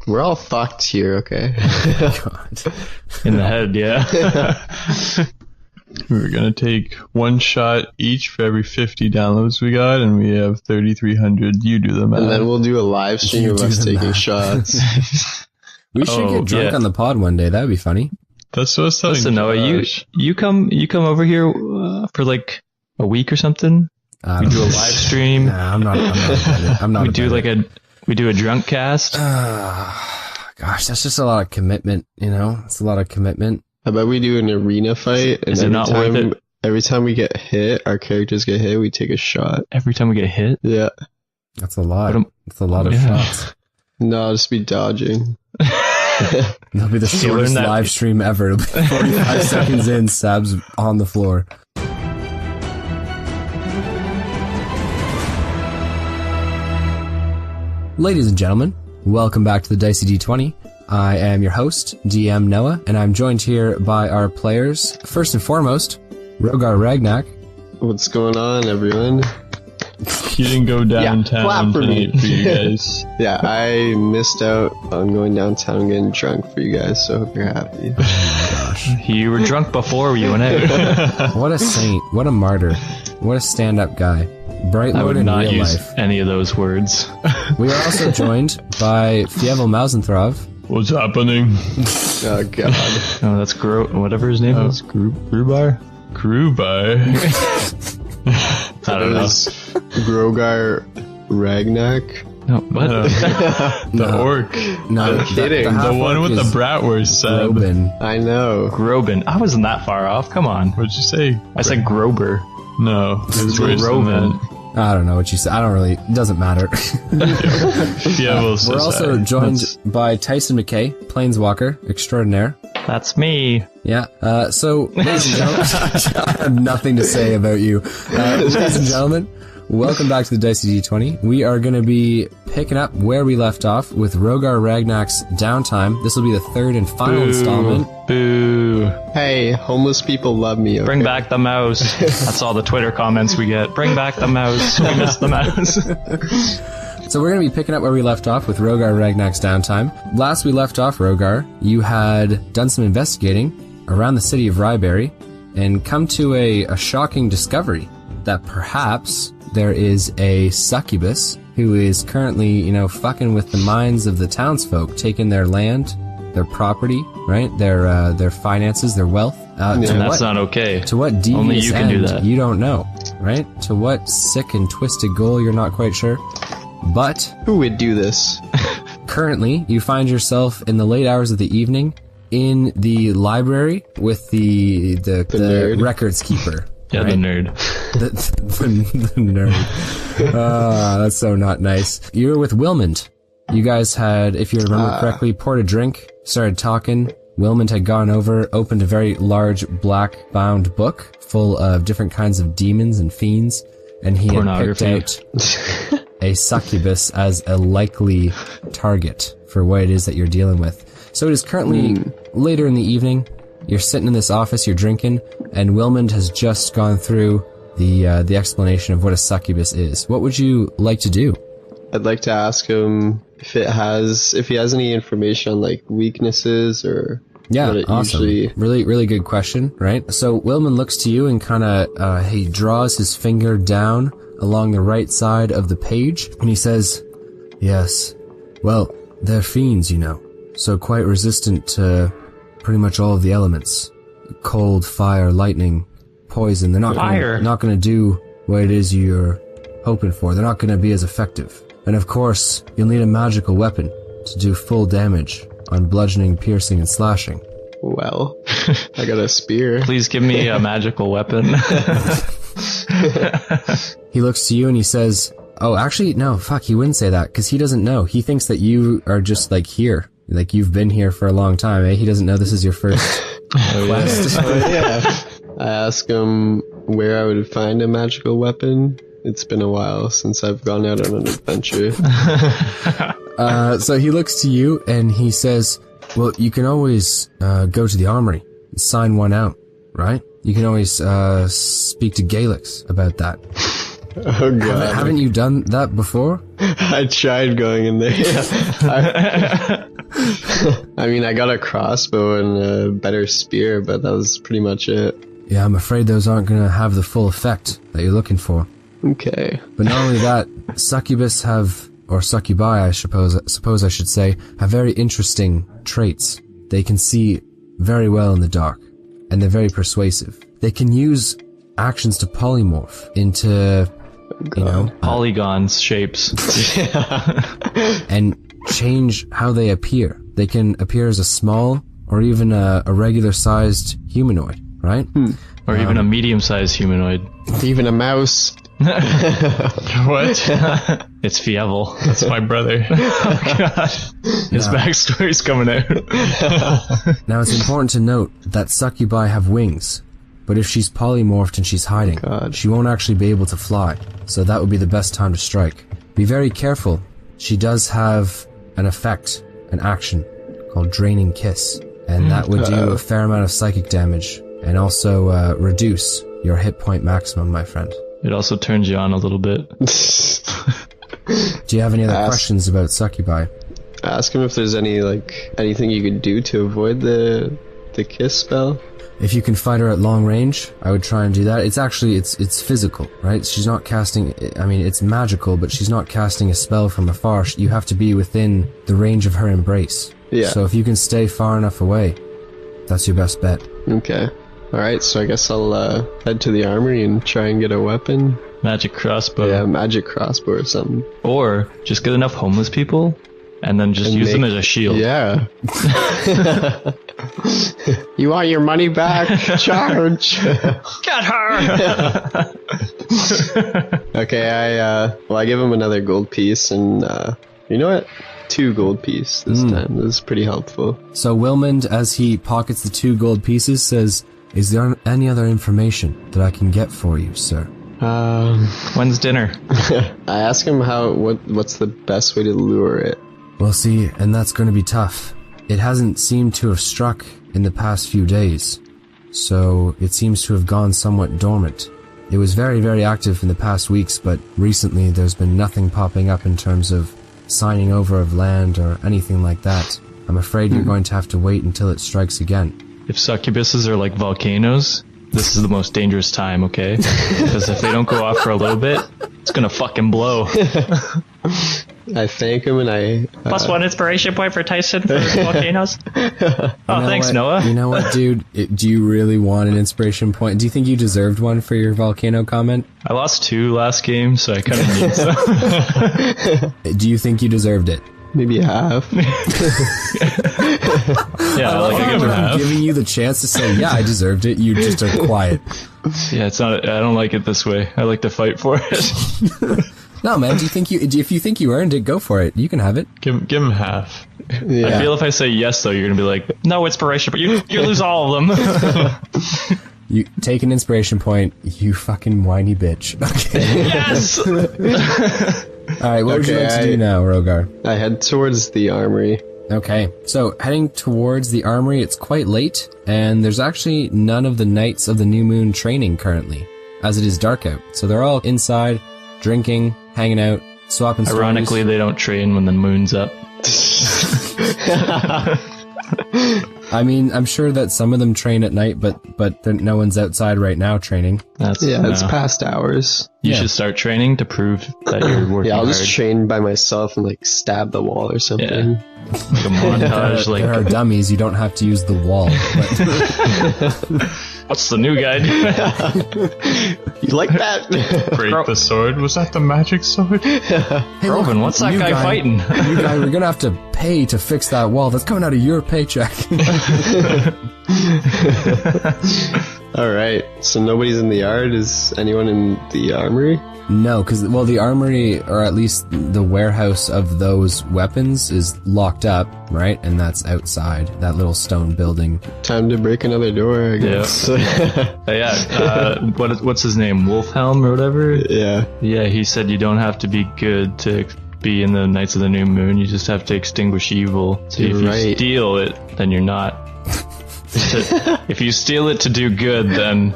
We're all fucked here, okay? God. In the head, yeah. We're going to take one shot each for every 50 downloads we got, and we have 3,300. You do the math. And then we'll do a live stream of us taking shots. We should get drunk on the pod one day. That would be funny. That's what I was telling Listen, Noah, you come over here for like a week or something. We do a live stream. Nah, I'm not We do a drunk cast. Gosh, that's just a lot of commitment, you know? It's a lot of commitment. How about we do an arena fight? And Is it not worth it? Every time we get hit, our characters get hit, we take a shot. Every time we get hit? Yeah. That's a lot. That's a lot of shots. No, I'll just be dodging. That'll be the shortest live stream ever. It'll be 45 seconds in, Sab's on the floor. Ladies and gentlemen, welcome back to the Dicey D20. I am your host, DM Noah, and I'm joined here by our players. First and foremost, Rogar Ragnak. What's going on, everyone? You didn't go downtown tonight for you guys. Yeah, I missed out on going downtown getting drunk for you guys, so I hope you're happy. Oh my gosh. You were drunk before you went out. What a saint. What a martyr. What a stand-up guy. Bright I Lord would in not real use life. any of those words. We are also joined by Fievel Mousentrouve. What's happening? Oh, God. Oh, that's whatever his name is. Grubar? Grubar? I don't know. Rogar Ragnak. No, what? The orc. No, I'm kidding. The one with the bratwurst, Seb. Robin. I know. Groban. I wasn't that far off. Come on. What'd you say? I said Grober. No, it was worse than Robin. that. I don't know what you said. I don't really. It doesn't matter. Yeah, We're also joined by Tyson McKay, Planeswalker extraordinaire. That's me. Yeah. So, ladies and gentlemen, I have nothing to say about you. Ladies and gentlemen, welcome back to the Dicey D20. We are going to be picking up where we left off with Rogar Ragnak's Downtime. This will be the third and final installment. Boo. Hey, homeless people love me. Okay? Bring back the mouse. That's all the Twitter comments we get. Bring back the mouse. We missed the mouse. So we're going to be picking up where we left off with Rogar Ragnak's Downtime. Last we left off, Rogar, you had done some investigating around the city of Ryberry and come to a shocking discovery that perhaps there is a succubus who is currently, fucking with the minds of the townsfolk, taking their land, their property, right? Their finances, their wealth. And that's not okay. To what devious Only you can end, do that. you don't know, right? To what sick and twisted goal, you're not quite sure. But Who would do this? currently, you find yourself in the late hours of the evening in the library with the nerd. records keeper. Yeah, right? the nerd. The nerd. That's so not nice. You were with Wilmond. You guys had, if you remember correctly, poured a drink, started talking. Wilmond had gone over, opened a very large black-bound book full of different kinds of demons and fiends, and he had picked out a succubus as a likely target for what it is that you're dealing with. So it is currently later in the evening. You're sitting in this office, you're drinking, and Wilmond has just gone through the explanation of what a succubus is. What would you like to do? I'd like to ask him if he has any information on like weaknesses or Yeah, what it awesome. usually. Really, really good question, right? So Wilmond looks to you and kind of he draws his finger down along the right side of the page, and he says, "Yes, well, they're fiends, so quite resistant to pretty much all of the elements. Cold, fire, lightning, poison. They're not going to do what it is you're hoping for. They're not going to be as effective. And of course, you'll need a magical weapon to do full damage on bludgeoning, piercing, and slashing." Well, I got a spear. Please give me a magical weapon. He looks to you and he says, "Oh, actually, no, fuck, he wouldn't say that, because he doesn't know. He thinks that you are just, here. Like, you've been here for a long time, eh? He doesn't know this is your first quest." Yeah. I ask him where I would find a magical weapon. It's been a while since I've gone out on an adventure. So he looks to you and he says, "Well, you can always go to the armory and sign one out, right? You can always speak to Galix about that." Oh god. Haven't you done that before? I tried going in there. I mean, I got a crossbow and a better spear, but that was pretty much it. Yeah, I'm afraid those aren't going to have the full effect that you're looking for. Okay. But not only that, succubus have, or succubi I suppose I should say, have very interesting traits. They can see very well in the dark, and they're very persuasive. They can use actions to polymorph into, polygons, shapes. and change how they appear. They can appear as a small or even a regular-sized humanoid, right? Or even a medium-sized humanoid. Even a mouse. What? It's Fievel. That's my brother. Oh god. His backstory's coming out. Now it's important to note that succubi have wings, but if she's polymorphed and she's hiding, she won't actually be able to fly, so that would be the best time to strike. Be very careful. She does have an effect, an action, called Draining Kiss, and that would do a fair amount of psychic damage, and also reduce your hit point maximum, my friend. It also turns you on a little bit. Do you have any other questions about succubi? Ask him if there's anything you could do to avoid the kiss spell. If you can fight her at long range, I would try and do that. It's actually, it's physical, right? She's not casting, I mean, it's magical, but she's not casting a spell from afar. You have to be within the range of her embrace. Yeah. So if you can stay far enough away, that's your best bet. Okay. Alright, so I guess I'll head to the armory and try and get a weapon. Magic crossbow. Yeah, magic crossbow or something. Or just get enough homeless people and then just use them as a shield. Yeah. You want your money back? Charge! Get her! Okay, I give him another gold piece and, you know what? 2 gold piece this time. This is pretty helpful. So Wilmond, as he pockets the 2 gold pieces, says, "Is there any other information that I can get for you, sir?" When's dinner? I ask him what's the best way to lure it. Well, see, and that's going to be tough. It hasn't seemed to have struck in the past few days, so it seems to have gone somewhat dormant. It was very, very active in the past weeks, but recently there's been nothing popping up in terms of signing over of land or anything like that. I'm afraid you're going to have to wait until it strikes again. If succubuses are like volcanoes, this is the most dangerous time, okay? Because if they don't go off for a little bit, it's gonna fucking blow. I thank him and I... +1 inspiration point for Tyson for volcanoes. Thanks, Noah. You know what, dude? Do you really want an inspiration point? Do you think you deserved one for your volcano comment? I lost 2 last game, so I kind of need some. Do you think you deserved it? Maybe half. Yeah, like I give him half. I'm giving you the chance to say, yeah, I deserved it. You just are quiet. Yeah, it's not. I don't like it this way. I like to fight for it. No, man. If you think you earned it, go for it. You can have it. Give him half. Yeah. I feel if I say yes, though, you're gonna be like, no inspiration, but you lose all of them. You take an inspiration point. You fucking whiny bitch. Okay. Yes. All right. What would you like to do now, Rogar? I head towards the armory. Okay, so heading towards the armory, it's quite late, and there's actually none of the Knights of the New Moon training currently, as it is dark out. So they're all inside, drinking, hanging out, swapping stories. Ironically, they don't train when the moon's up. I mean, I'm sure that some of them train at night, but no one's outside right now training. It's past hours. You should start training to prove that you're working I'll hard. just train by myself and like stab the wall or something. Yeah. Like a montage, like There are dummies, you don't have to use the wall. But what's the new guy doing? You like that? Break the sword? Was that the magic sword? Robin, what's that guy fighting? You guys, we're gonna have to pay to fix that wall. That's coming out of your paycheck. Alright, so nobody's in the yard? Is anyone in the armory? No, because, well, the armory, or at least the warehouse of those weapons is locked up, right? And that's outside, that little stone building. Time to break another door, I guess. What's his name? Wolfhelm or whatever? Yeah. Yeah, he said you don't have to be good to be in the Knights of the New Moon. You just have to extinguish evil. So if you steal it, then you're not. If you steal it to do good, then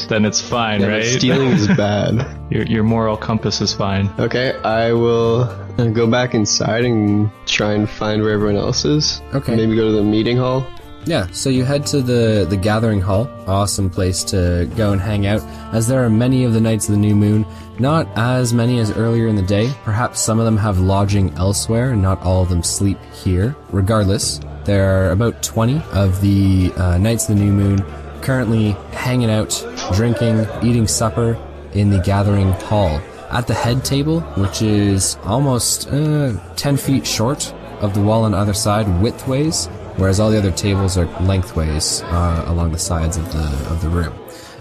then it's fine, Yeah, but right? stealing is bad. Your moral compass is fine. Okay, I will go back inside and try and find where everyone else is. Okay. Maybe go to the meeting hall. Yeah, so you head to the gathering hall. Awesome place to go and hang out, as there are many of the Knights of the New Moon. Not as many as earlier in the day. Perhaps some of them have lodging elsewhere, and not all of them sleep here. Regardless, there are about 20 of the Knights of the New Moon currently hanging out, drinking, eating supper in the gathering hall. At the head table, which is almost 10 feet short of the wall on the other side widthways, whereas all the other tables are lengthways along the sides of the room.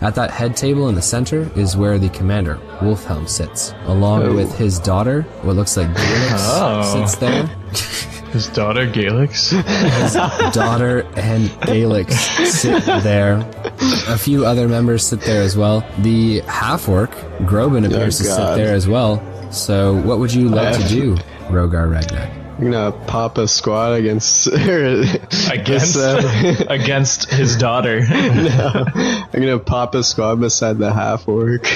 At that head table in the center is where the commander, Wolfhelm, sits, along with his daughter, what looks like Galix, sits there. His daughter, Galix? His daughter and Galix sit there. A few other members sit there as well. The half-orc, Groban, appears to sit there as well. So what would you like to do, Rogar Ragnak? I'm gonna pop a squad against against his daughter. No, I'm gonna pop a squad beside the half-orc.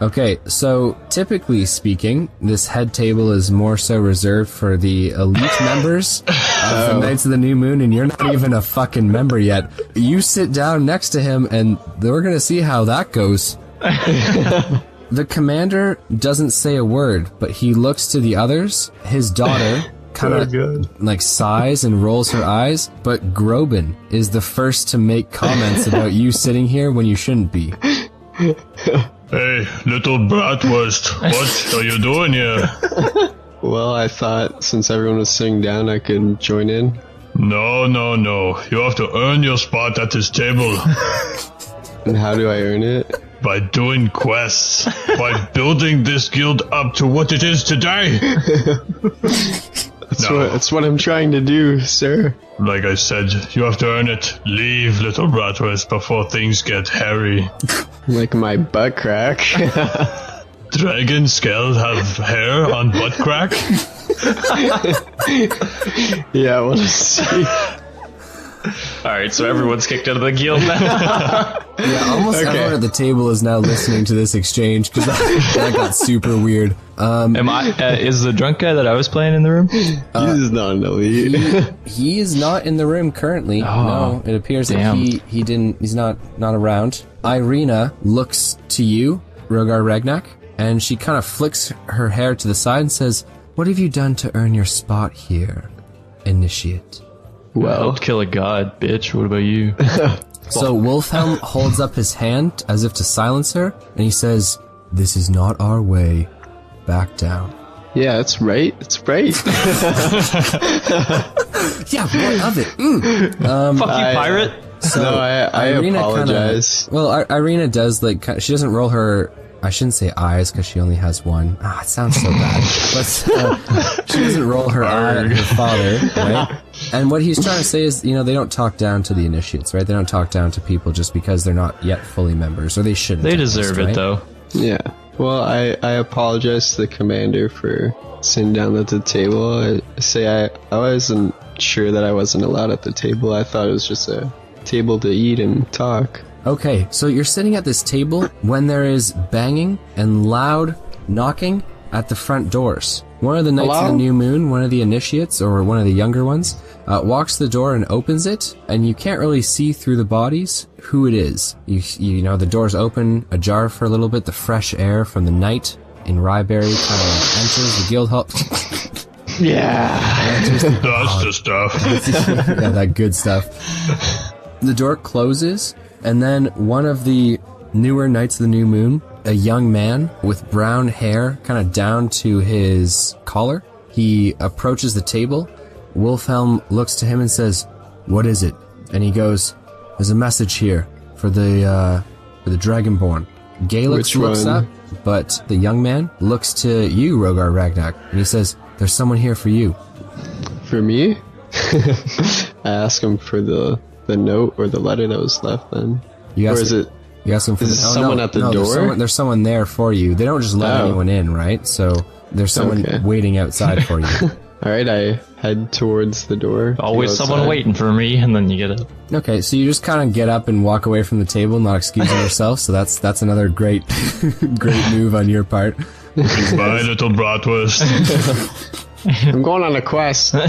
Okay, so typically speaking, this head table is more so reserved for the elite members of the Knights of the New Moon, and you're not even a fucking member yet. You sit down next to him, and we're gonna see how that goes. The commander doesn't say a word, but he looks to the others. His daughter kind of like sighs and rolls her eyes, but Groban is the first to make comments about you sitting here when you shouldn't be. Hey, little bratwurst, what are you doing here? Well, I thought since everyone was sitting down, I could join in. No. You have to earn your spot at this table. And how do I earn it? By doing quests. By building this guild up to what it is today. That's what I'm trying to do, sir. Like I said, you have to earn it. Leave, little bratwurst, before things get hairy. Like my butt crack. Dragon Schell have hair on butt crack? Yeah, I want to see. Alright, so everyone's kicked out of the guild now. Yeah, almost everyone at the table is now listening to this exchange, because that got super weird. Is the drunk guy that I was playing in the room? He's not an elite. He is not in the room currently. No, it appears that he's not around. Irina looks to you, Rogar Ragnak, and she kind of flicks her hair to the side and says, "What have you done to earn your spot here, initiate?" Well, helped kill a god, bitch. What about you? So Wolfhelm holds up his hand as if to silence her, and he says, "This is not our way. Back down." Yeah, that's right. It's right. Yeah, what of it? Fuck you, pirate. So No, I Irina apologize. Irina does, she doesn't roll her, I shouldn't say eyes because she only has one. It sounds so bad. But she doesn't roll her eye at her father, right? And what he's trying to say is, they don't talk down to the initiates, right? They don't talk down to people just because they're not yet fully members, or they shouldn't. They deserve it, right? though. Yeah. Well, I apologize to the commander for sitting down at the table. I say I wasn't sure that I wasn't allowed at the table. I thought it was just a table to eat and talk. Okay, so you're sitting at this table when there is banging and loud knocking at the front doors. One of the Knights of the New Moon, one of the initiates, or one of the younger ones, walks to the door and opens it, and you can't really see through the bodies who it is. You know, the doors open ajar for a little bit, the fresh air from the night in Ryeberry kind of enters the guild hall. Yeah. That's the stuff. Yeah, that good stuff. The door closes, and then one of the newer Knights of the New Moon, a young man with brown hair kind of down to his collar, he approaches the table. Wolfhelm looks to him and says, "What is it?" And he goes, "There's a message here for the Dragonborn." Galix looks up, but the young man looks to you, Rogar Ragnak, and he says, "There's someone here for you." For me? I ask him for the note or the letter that was left then. You ask him for someone at the door? There's someone there for you. They don't just let anyone in, right? So there's someone waiting outside for you. Alright, I head towards the door. Always someone waiting for me, and then you get up. Okay, so you just kind of get up and walk away from the table, not excusing yourself. So that's another great move on your part. Goodbye, little bratwurst. I'm going on a quest. I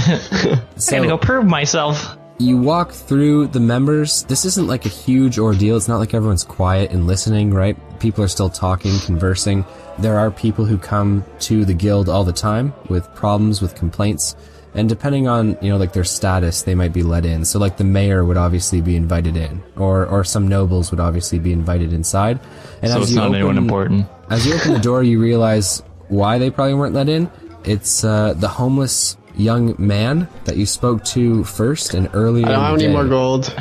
gotta go prove myself. You walk through the members. This isn't like a huge ordeal. It's not like everyone's quiet and listening, right? People are still talking, conversing. There are people who come to the guild all the time with problems, with complaints. And depending on, like their status, they might be let in. So like the mayor would obviously be invited in. Or some nobles would obviously be invited inside. And so it's not anyone important. As you open the door, you realize why they probably weren't let in. It's the homeless young man that you spoke to first and earlier. I don't have any more gold.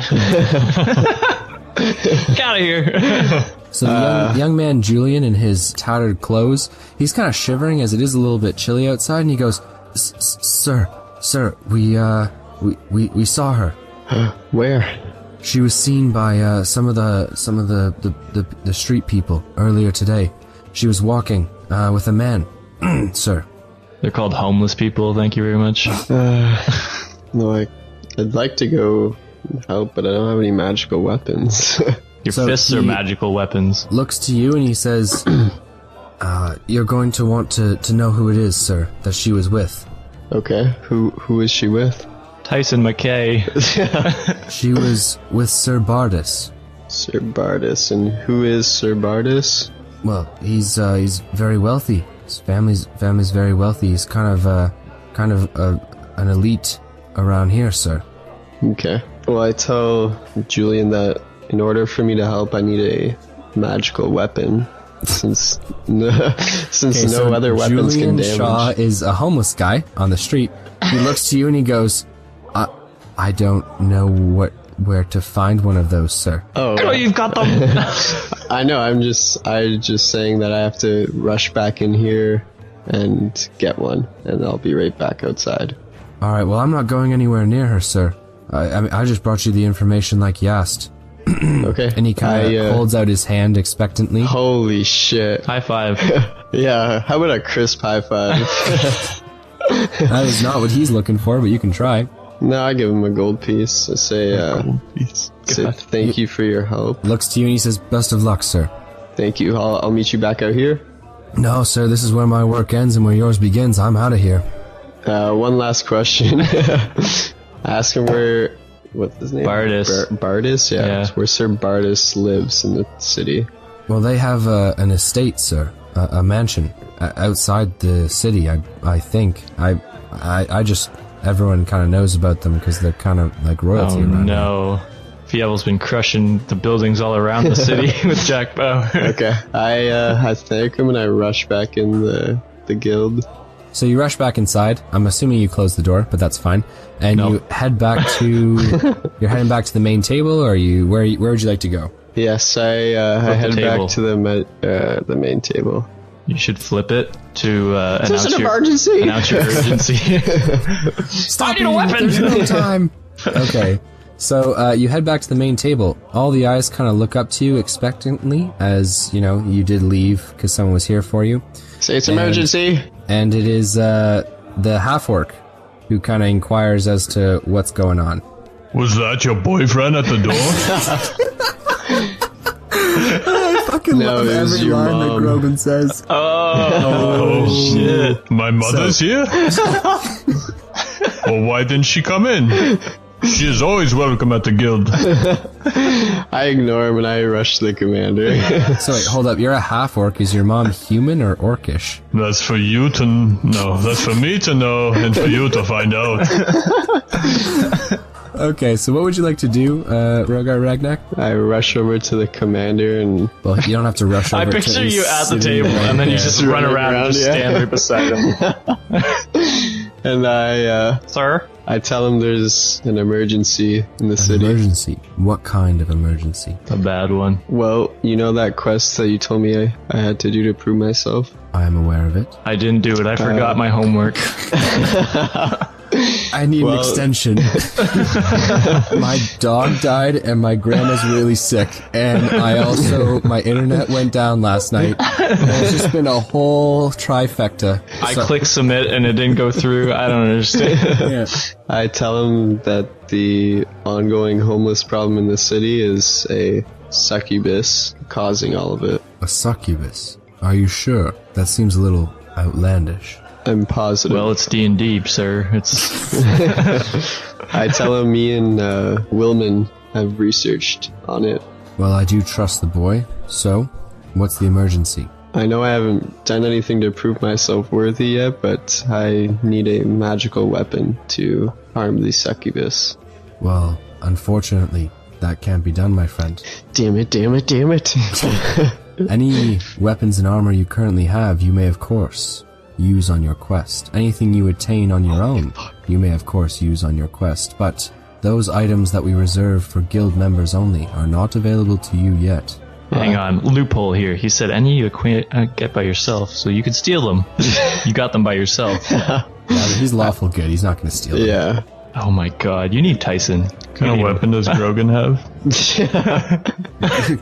Get out of here. So the young man Julian in his tattered clothes, he's kind of shivering as it is a little bit chilly outside, and he goes, Sir, we saw her. Where? She was seen by some of the street people earlier today. She was walking with a man, sir. They're called homeless people, thank you very much. No, I'd like to go help, but I don't have any magical weapons. Your fists are magical weapons. Looks to you and he says, you're going to want to know who it is, sir, that she was with. Okay, who is she with? Tyson McKay. She was with Sir Bardus. Sir Bardus, and who is Sir Bardus? Well, he's very wealthy. His family's very wealthy. He's kind of an elite around here, sir. Okay. Well, I tell Julian that in order for me to help, I need a magical weapon, since no other weapons Julian can damage. Shaw is a homeless guy on the street. He looks to you and he goes, I don't know where to find one of those, sir. Oh, I know you've got them. I know. I'm just saying that I have to rush back in here and get one, and I'll be right back outside. All right. Well, I'm not going anywhere near her, sir. I just brought you the information like you asked. Okay. And he kind of holds out his hand expectantly. Holy shit! High five. Yeah. How about a crisp high five? That is not what he's looking for, but you can try. No, I give him a gold piece. I say, thank you for your help. Looks to you and he says, best of luck, sir. Thank you. I'll meet you back out here. No, sir, this is where my work ends and where yours begins. I'm out of here. One last question. Ask him what's his name? Bardus. Bardus, yeah. Where Sir Bardus lives in the city. Well, they have an estate, sir. A mansion outside the city, I think. I just... Everyone kind of knows about them because they're kind of like royalty around here. No. Fievel's been crushing the buildings all around the city with Jack Bauer. Okay. I thank him and I rush back in the guild. So you rush back inside. I'm assuming you close the door, but that's fine. And you head back to... You're heading back to the main table, or where would you like to go? Yes, I head back to the main table. You should flip it to announce an emergency. Announce your urgency. Stop! I need a weapon. There's no time. Okay, so you head back to the main table. All the eyes kind of look up to you expectantly, as you did leave because someone was here for you. Say it's emergency. And it is the half-orc who kind of inquires as to what's going on. Was that your boyfriend at the door? I fucking love every line that Groban says. Oh shit. My mother's here? Well, why didn't she come in? She is always welcome at the guild. I ignore him and I rush the commander. So wait, hold up. You're a half-orc. Is your mom human or orcish? That's for you to know. That's for me to know and for you to find out. Okay, so what would you like to do, Rogar Ragnak? I rush over to the commander and... Well, you don't have to rush over. I picture you at the table and then you just run around and just stand right beside him. And Sir? I tell him there's an emergency in the city. Emergency? What kind of emergency? A bad one. Well, you know that quest that you told me I had to do to prove myself? I am aware of it. I didn't do it. I forgot my homework. I need an extension. My dog died and my grandma's really sick. And my internet went down last night. It's just been a whole trifecta. I clicked submit and it didn't go through. I don't understand. Yeah. I tell him that the ongoing homeless problem in the city is a succubus causing all of it. A succubus? Are you sure? That seems a little outlandish. I'm positive. Well, it's D&D, sir. It's. I tell him me and Wilman have researched on it. Well, I do trust the boy. So, what's the emergency? I know I haven't done anything to prove myself worthy yet, but I need a magical weapon to harm the succubus. Well, unfortunately, that can't be done, my friend. Damn it. Any weapons and armor you currently have, you may, of course, use on your quest. Anything you attain on your own, you may, of course, use on your quest. But those items that we reserve for guild members only are not available to you yet. Hang on, loophole here. He said any you get by yourself, so you could steal them. You got them by yourself. Yeah, but he's lawful good. He's not going to steal them. Yeah. Oh my god, you need Tyson. What kind of weapon does Grogan have?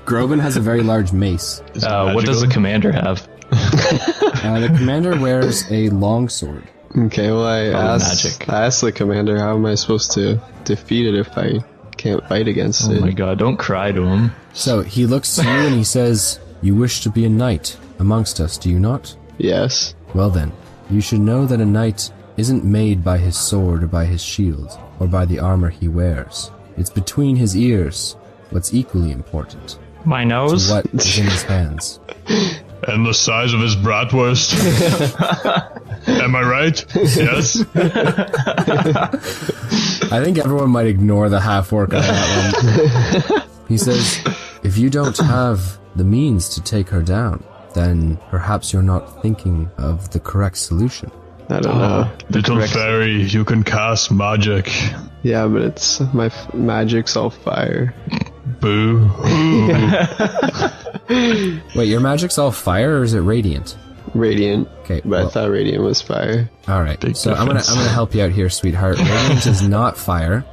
Groban has a very large mace. What does the commander have? The commander wears a longsword. Okay, well, I magic. asked the commander, how am I supposed to defeat it if I can't fight against it? Oh my god, don't cry to him. So he looks to you and he says, "You wish to be a knight amongst us, do you not?" Yes. Well then, you should know that a knight isn't made by his sword or by his shield, or by the armor he wears. It's between his ears, what's equally important, My nose? to what is in his hands. And the size of his bratwurst. Am I right? Yes. I think everyone might ignore the half-orc on that one. He says, if you don't have the means to take her down, then perhaps you're not thinking of the correct solution. I don't know. Little fairy, you can cast magic. Yeah, but it's my magic's all fire. Boo. Wait, your magic's all fire or is it radiant? Radiant. Okay, But I thought radiant was fire. all right. Big So I'm difference. gonna help you out here, sweetheart. Radiant is not fire.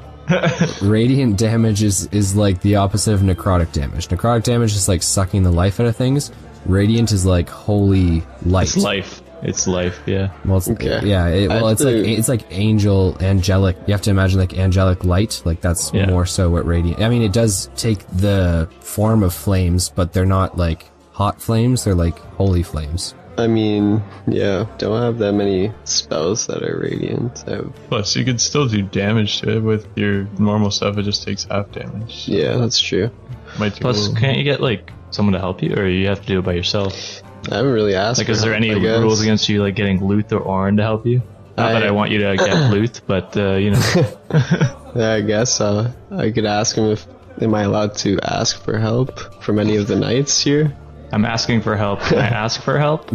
Radiant damage is like the opposite of necrotic damage. Necrotic damage is like sucking the life out of things. Radiant is like holy light. It's life. It's life, yeah. Well, it's, Okay. yeah. It's Actually- like angelic. You have to imagine like angelic light. Like that's Yeah. more so what radiant. I mean, it does take the form of flames, but they're not like hot flames. They're like holy flames. I mean, yeah, don't have that many spells that are radiant. Plus, you could still do damage to it with your normal stuff. It just takes half damage. Yeah, that's true. Might take a Plus, little- can't you get, like, someone to help you, or you have to do it by yourself? I haven't really asked. Like, for is there help, any I guess. rules against you, like, getting Luth or Orin to help you? Not that I want you to get Luth, but, you know. Yeah, I guess I could ask him if am I allowed to ask for help from any of the knights here? I'm asking for help. Can I ask for help?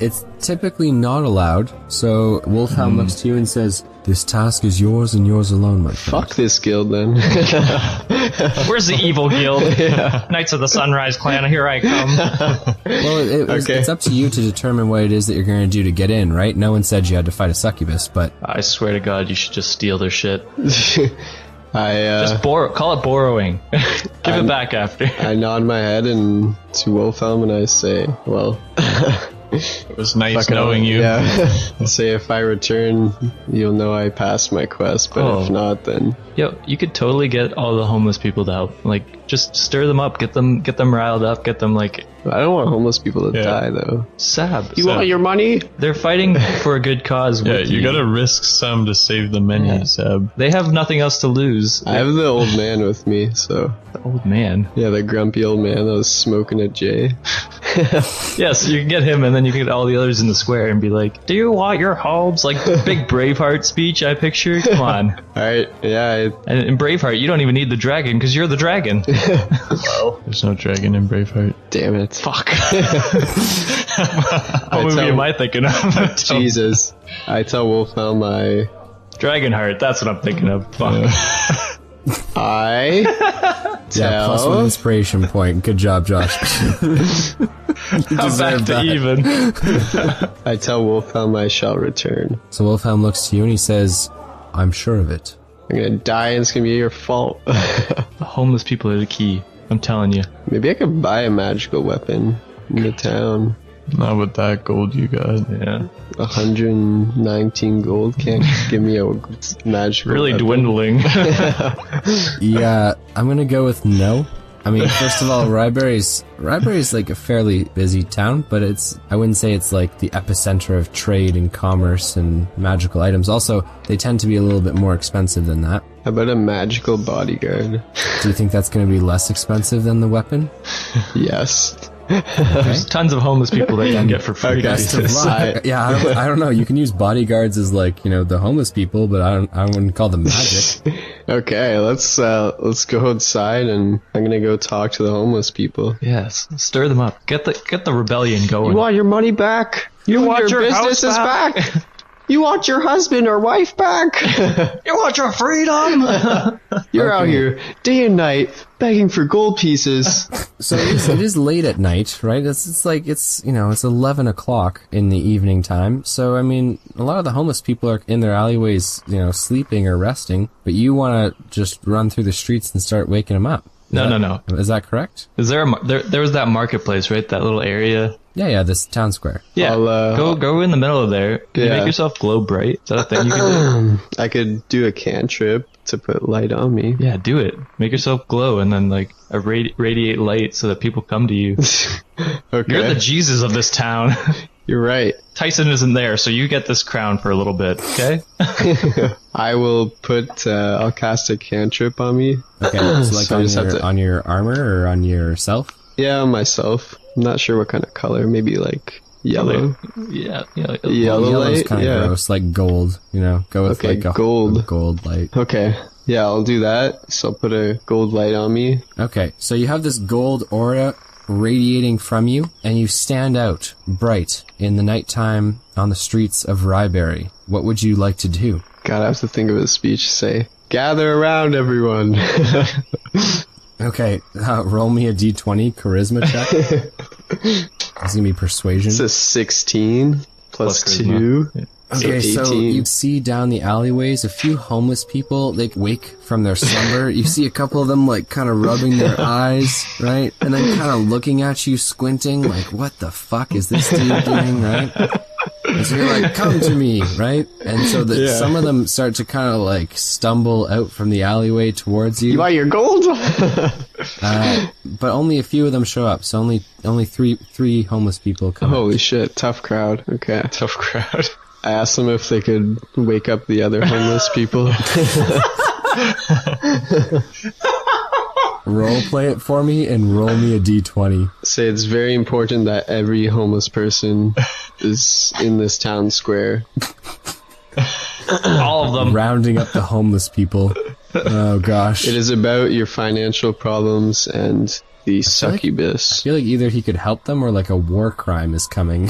It's typically not allowed. So Wolfhelm looks to you and says, "This task is yours and yours alone, my friend." Fuck this guild then. Where's the evil guild? Knights of the Sunrise Clan, here I come. Well, Okay. it's up to you to determine what it is that you're going to do to get in, right? No one said you had to fight a succubus, but I swear to God, you should just steal their shit. I Call it borrowing. Give it back after. I nod my head and to Wolfhelm and I say, well, It was nice fuck it, knowing you. Yeah. I say if I return, you'll know I passed my quest, but if not, then Yo, you could totally get all the homeless people to help. Like, just stir them up, get them riled up, get them like I don't want homeless people to Yeah. die though. Sab. You want your money? They're fighting for a good cause. Yeah, with you gotta risk some to save the many, Yeah. Seb. They have nothing else to lose. I have the old man with me, so The old man. yeah, the grumpy old man that was smoking a J. Yes, you can get him, and then you can get all the others in the square and be like, "Do you want your homes?" Like big Braveheart speech I picture. Come on. Alright, yeah, And in Braveheart, you don't even need the dragon because you're the dragon. There's no dragon in Braveheart. damn it. Fuck. What movie am I thinking of? Jesus. I tell Wolfhelm Dragonheart. That's what I'm thinking of. Fuck. I Yeah, plus 1 inspiration point. Good job, Josh. I'm back to even. I tell Wolfhelm I shall return. So Wolfhelm looks to you and he says, I'm sure of it. I'm gonna die and it's gonna be your fault. The homeless people are the key. I'm telling you. Maybe I could buy a magical weapon in the town. Not with that gold you got. Yeah. 119 gold can't give me a magical Really weapon. dwindling. Yeah, I'm gonna go with no. I mean, first of all, Ryberry's like a fairly busy town, but I wouldn't say it's like the epicenter of trade and commerce and magical items. Also, they tend to be a little bit more expensive than that. How about a magical bodyguard? Do you think that's gonna be less expensive than the weapon? Yes. There's tons of homeless people that you can get for free. Okay. Guys. Yeah, I don't know. You can use bodyguards as like, the homeless people, but I wouldn't call them magic. Okay, let's go outside and I'm gonna go talk to the homeless people. Yes, stir them up. Get the rebellion going. You want your money back? You want your your business house is back? back. You want your husband or wife back? You want your freedom? You're out here day and night begging for gold pieces. So it is late at night, right? It's 11 o'clock in the evening time. So, I mean, a lot of the homeless people are in their alleyways, sleeping or resting, but you want to just run through the streets and start waking them up. No. Is that correct? Is there there was that marketplace, right? That little area. Yeah, this town square. Yeah, go in the middle of there. Can you Yeah. make yourself glow bright? Is that a thing you can do? I could do a cantrip to put light on me. Yeah, do it. Make yourself glow and then like radiate light so that people come to you. Okay. You're the Jesus of this town. You're right. Tyson isn't there, so you get this crown for a little bit, okay? I will I'll cast a cantrip on me. Okay, so like So I just have to- on your armor or on yourself? Yeah, on myself. I'm not sure what kind of color. Maybe like yellow. Yeah. Yellow Yellow's light? kind of Yeah. gross, like gold, Go with Okay, like a gold. gold light. Okay. Yeah, I'll do that. So I'll put a gold light on me. Okay, so you have this gold aura radiating from you, and you stand out bright in the nighttime on the streets of Ryberry. What would you like to do? God, I have to think of a speech to say. Gather around, everyone. Okay, roll me a d20 charisma check. It's gonna be persuasion. It's a 16 plus Plus 2. charisma. Okay, so 18. you see down the alleyways a few homeless people. They wake from their slumber. You see a couple of them like kind of rubbing their eyes, right? And then kind of looking at you, squinting, like, what the fuck is this dude doing, right? And so you're like, come to me, right? And so some of them start to kind of like stumble out from the alleyway towards you. You want your gold? But only a few of them show up. So only three homeless people come. Holy shit, tough crowd. Okay. Tough crowd. I asked them if they could wake up the other homeless people. Role play it for me and roll me a d20. Say it's very important that every homeless person is in this town square. All of them. Rounding up the homeless people. Oh gosh. It is about your financial problems and the I succubus. feel like either he could help them or like a war crime is coming.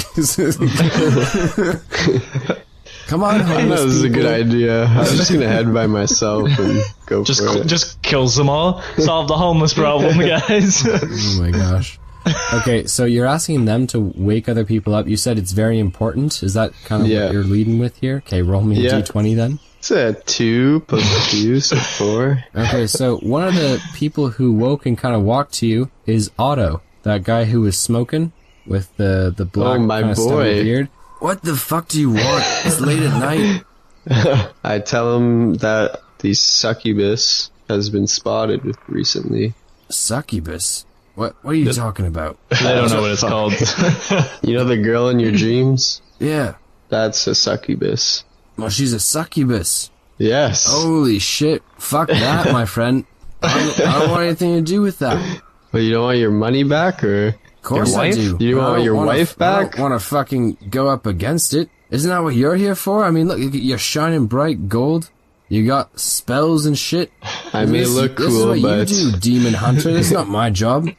Come on, I know homeless this is a people. good idea. I was just gonna head by myself and go for it. Just kills them all. Solve the homeless problem, guys. Oh my gosh. Okay, so you're asking them to wake other people up. You said it's very important. Is that kind of Yeah. what you're leading with here? Okay, roll me a Yeah. d20 then. It's a 2 plus 2, so 4. Okay, so one of the people who woke and kind of walked to you is Otto, that guy who was smoking with the black Oh, my kind of stubby boy. beard. What the fuck do you want? It's late at night. I tell him that the succubus has been spotted recently. Succubus? What are you talking about? I don't know what it's called. You know the girl in your dreams? Yeah. That's a succubus. Well, she's a succubus. Yes. Holy shit. Fuck that, my friend. I don't want anything to do with that. But you don't want your money back, or? Of course I wife? do. You want I don't your wanna- wife back? I don't want to fucking go up against it. Isn't that what you're here for? I mean, look, you're shining bright gold. You got spells and shit. I may look This is cool, what but you do, demon hunter. That's not my job.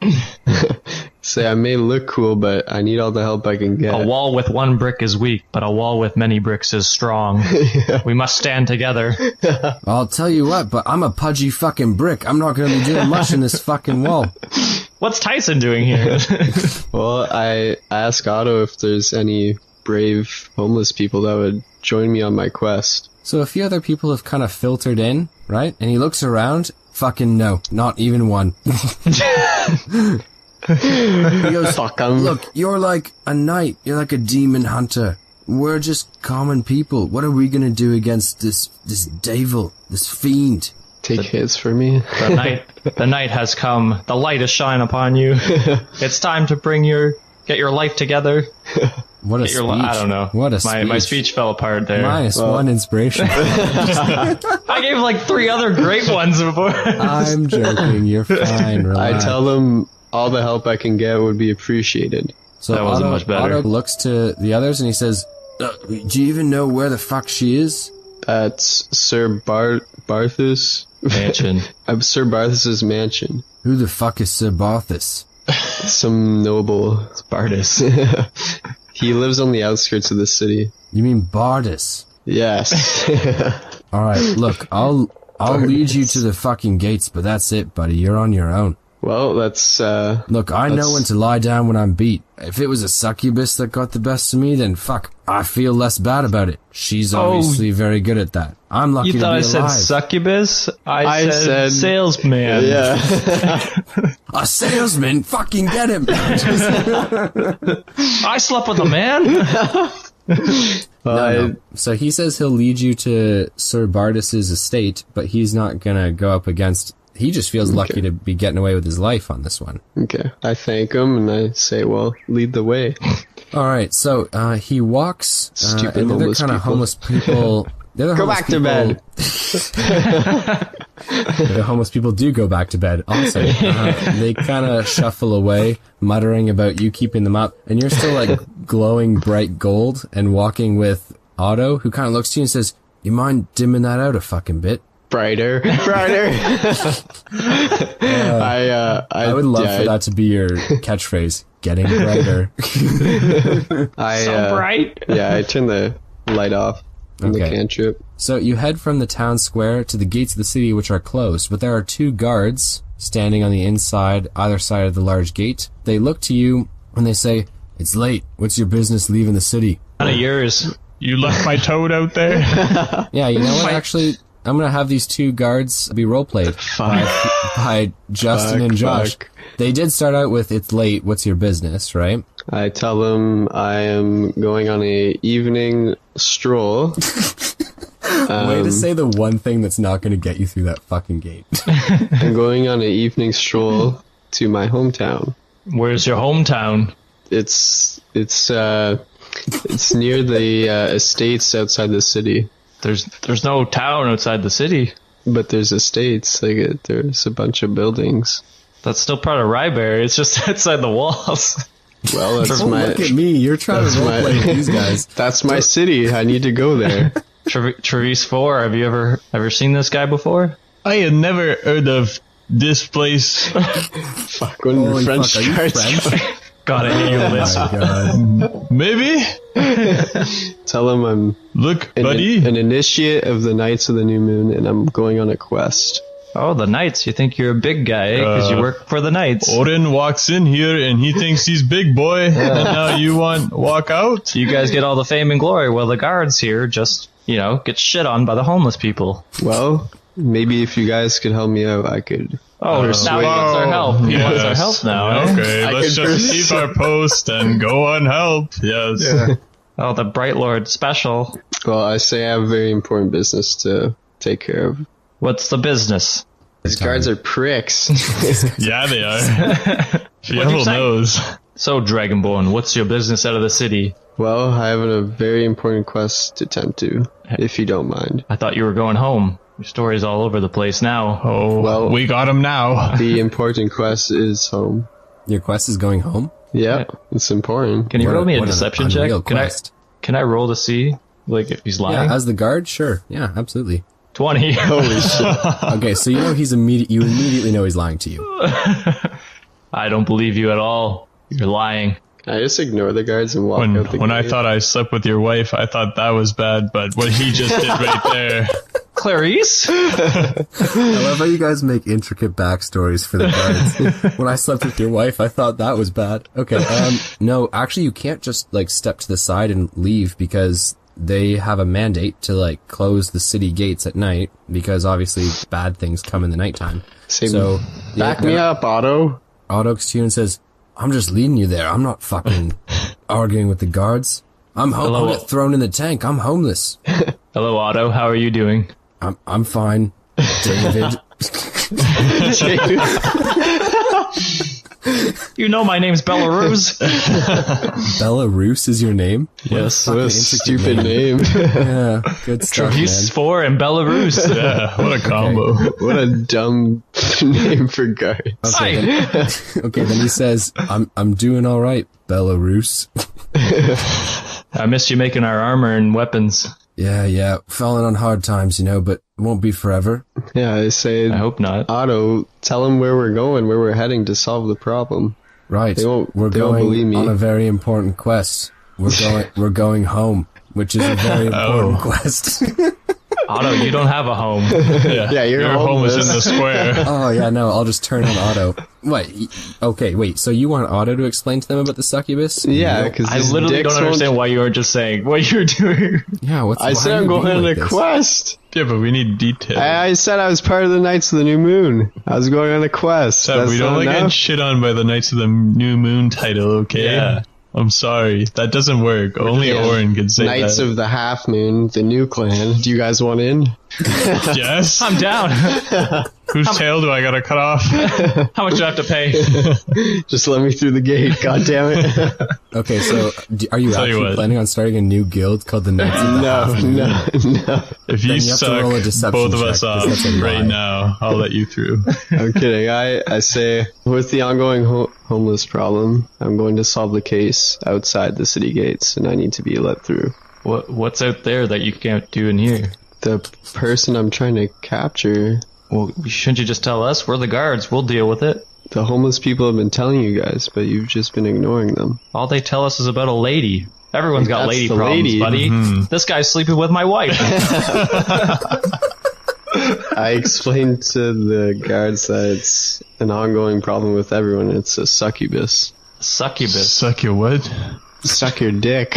Say I may look cool, but I need all the help I can get. A wall with one brick is weak, but a wall with many bricks is strong. We must stand together. I'll tell you what, but I'm a pudgy fucking brick. I'm not going to be doing much in this fucking wall. What's Tyson doing here? Well, I asked Otto if there's any brave homeless people that would join me on my quest. So a few other people have kind of filtered in, right? And he looks around. Fucking no, not even one. He goes, Fuck 'em. look, you're like a knight. You're like a demon hunter. We're just common people. What are we going to do against this devil, this fiend? Take hits for me. The night has come. The light has shine upon you. It's time to get your life together. What a speech. I don't know. What a speech. My speech fell apart there. -1 inspiration. I gave like 3 other great ones before. I'm joking. You're fine. Relax. I tell them all the help I can get would be appreciated. So That wasn't much better. Otto looks to the others and he says, do you even know where the fuck she is? That's Sir Barthus. Mansion. Sir Barthus's mansion. Who the fuck is Sir Barthus? Some noble. Bardis. He lives on the outskirts of the city. You mean Bardus? Yes. Alright, look, I'll lead you to the fucking gates, but that's it, buddy. You're on your own. Well, that's, Look, I know when to lie down when I'm beat. If it was a succubus that got the best of me, then fuck, I feel less bad about it. She's obviously very good at that. I'm lucky to be You thought I alive. said succubus? I said yeah. salesman. A salesman? Fucking get him! I slept with a man? No. So he says he'll lead you to Sir Bardus's estate, but he's not gonna go up against... He just feels lucky to be getting away with his life on this one. Okay. I thank him and I say, well, lead the way. Alright, so he walks, Stupid and the other homeless kind of people. homeless people... Go back to bed. The homeless people do go back to bed also. They kind of shuffle away, muttering about you keeping them up, and you're still like glowing bright gold and walking with Otto, who kind of looks to you and says, you mind dimming that out a fucking bit? Brighter. I would love for that to be your catchphrase. Getting brighter. So bright. Yeah, I turn the light off on the Okay. cantrip. So you head from the town square to the gates of the city, which are closed, but there are 2 guards standing on the inside, either side of the large gate. They look to you and they say, it's late. What's your business leaving the city? None of yours. You left my toad out there? Yeah, you know what? Actually, I'm going to have these 2 guards be roleplayed by Justin and Josh. Fuck. They did start out with, it's late, what's your business, right? I tell them I am going on a evening stroll. Way to say the one thing that's not going to get you through that fucking gate. I'm going on an evening stroll to my hometown. Where's your hometown? It's near the estates outside the city. There's no town outside the city. But there's estates. Like there's a bunch of buildings. That's still part of Ryberry. It's just outside the walls. Well, that's Don't look at me, you're trying to roleplay with these guys. That's my city. I need to go there. Trevice 4, have you ever seen this guy before? I had never heard of this place. Fuck, when Holy French fuck, are you starts. French? God, I hate you, Liz. Oh my god. Maybe? Tell them I'm Look, buddy. an initiate of the Knights of the New Moon, and I'm going on a quest. Oh, the Knights. You think you're a big guy, because you work for the Knights. Oren walks in here and he thinks he's big boy, and now you walk out? You guys get all the fame and glory, while the guards here just, get shit on by the homeless people. Well, maybe if you guys could help me out, I could. Oh, now he wants our help. He wants our help now. eh? Okay, let's just keep our post and go on help. Yes. Oh, the Bright Lord special. Well, I say I have very important business to take care of. What's the business? These guards are pricks. Yeah, they are. you Fievel say? knows. So, Dragonborn, what's your business out of the city? Well, I have a very important quest to tend to, if you don't mind. I thought you were going home. Your story's all over the place now. Oh, Well- we got him now. The important quest is home. Your quest is going home? Yeah, it's important. Can you What roll me a what an deception unreal check? Can quest. I roll to see, if he's lying? Yeah, as the guard? Sure. Yeah, absolutely. 20. Holy shit. Okay, so you know you immediately know he's lying to you. I don't believe you at all. You're lying. I just ignore the guards and walk out the When gate. I thought I slept with your wife, I thought that was bad, but what he just did right there. Clarice? I love how you guys make intricate backstories for the guards. When I slept with your wife, I thought that was bad. Okay, no, actually you can't just, like, step to the side and leave because they have a mandate to, like, close the city gates at night because obviously bad things come in the nighttime. So, back me up, Otto. Otto looks to you and says, I'm just leading you there. I'm not fucking arguing with the guards. I'm get thrown in the tank. I'm homeless. Hello, Otto. How are you doing? I'm fine, David. You know my name's Belarus. Belarus is your name? Yes. What a stupid name. Yeah, good stuff, Trace man. 4 and Belarus. Yeah, what a combo. What a dumb name for guards. Okay, then he says, I'm doing all right, Belarus. I missed you making our armor and weapons. Yeah, falling on hard times, but it won't be forever. Yeah, I say, I hope not. Otto, tell him where we're going, where we're heading to solve the problem. Right, They won't going believe me. on a very important quest. We're going home, which is a very important quest. Otto, you don't have a home. Yeah, you're Your home is homeless. in the square. Oh, yeah, no, I'll just turn on Otto. What? Okay, wait, so you want Otto to explain to them about the succubus? Yeah, because I literally don't understand why you are just saying what you're doing. Yeah, I said I'm going on a quest. Yeah, but we need details. I said I was part of the Knights of the New Moon. I was going on a quest. So That's we don't not like enough? get shit on by the Knights of the New Moon title, okay? Yeah. I'm sorry. That doesn't work. Only Yeah. Orin can say Knights that. of the Half Moon, the new clan. Do you guys want in? Yes? I'm down. Whose tail do I gotta cut off? How much do I have to pay? Just let me through the gate. God damn it. Okay, so are you Tell you actually what. planning on starting a new guild called the Knights of the Half Moon? No. If Then you you have to roll a suck deception both of check, us 'cause off that's a lie. right now, I'll let you through. I'm kidding. I say, with the ongoing homeless problem, I'm going to solve the case outside the city gates, and I need to be let through. What's out there that you can't do in here? The person I'm trying to capture, Well, shouldn't you just tell us? We're the guards. We'll deal with it. the homeless people have been telling you guys, but you've just been ignoring them. All they tell us is about a lady. Everyone's got That's lady the problems, lady. buddy. This guy's sleeping with my wife. I explained to the guards that it's an ongoing problem with everyone. It's a succubus. Succubus. Suck your what? Suck your dick.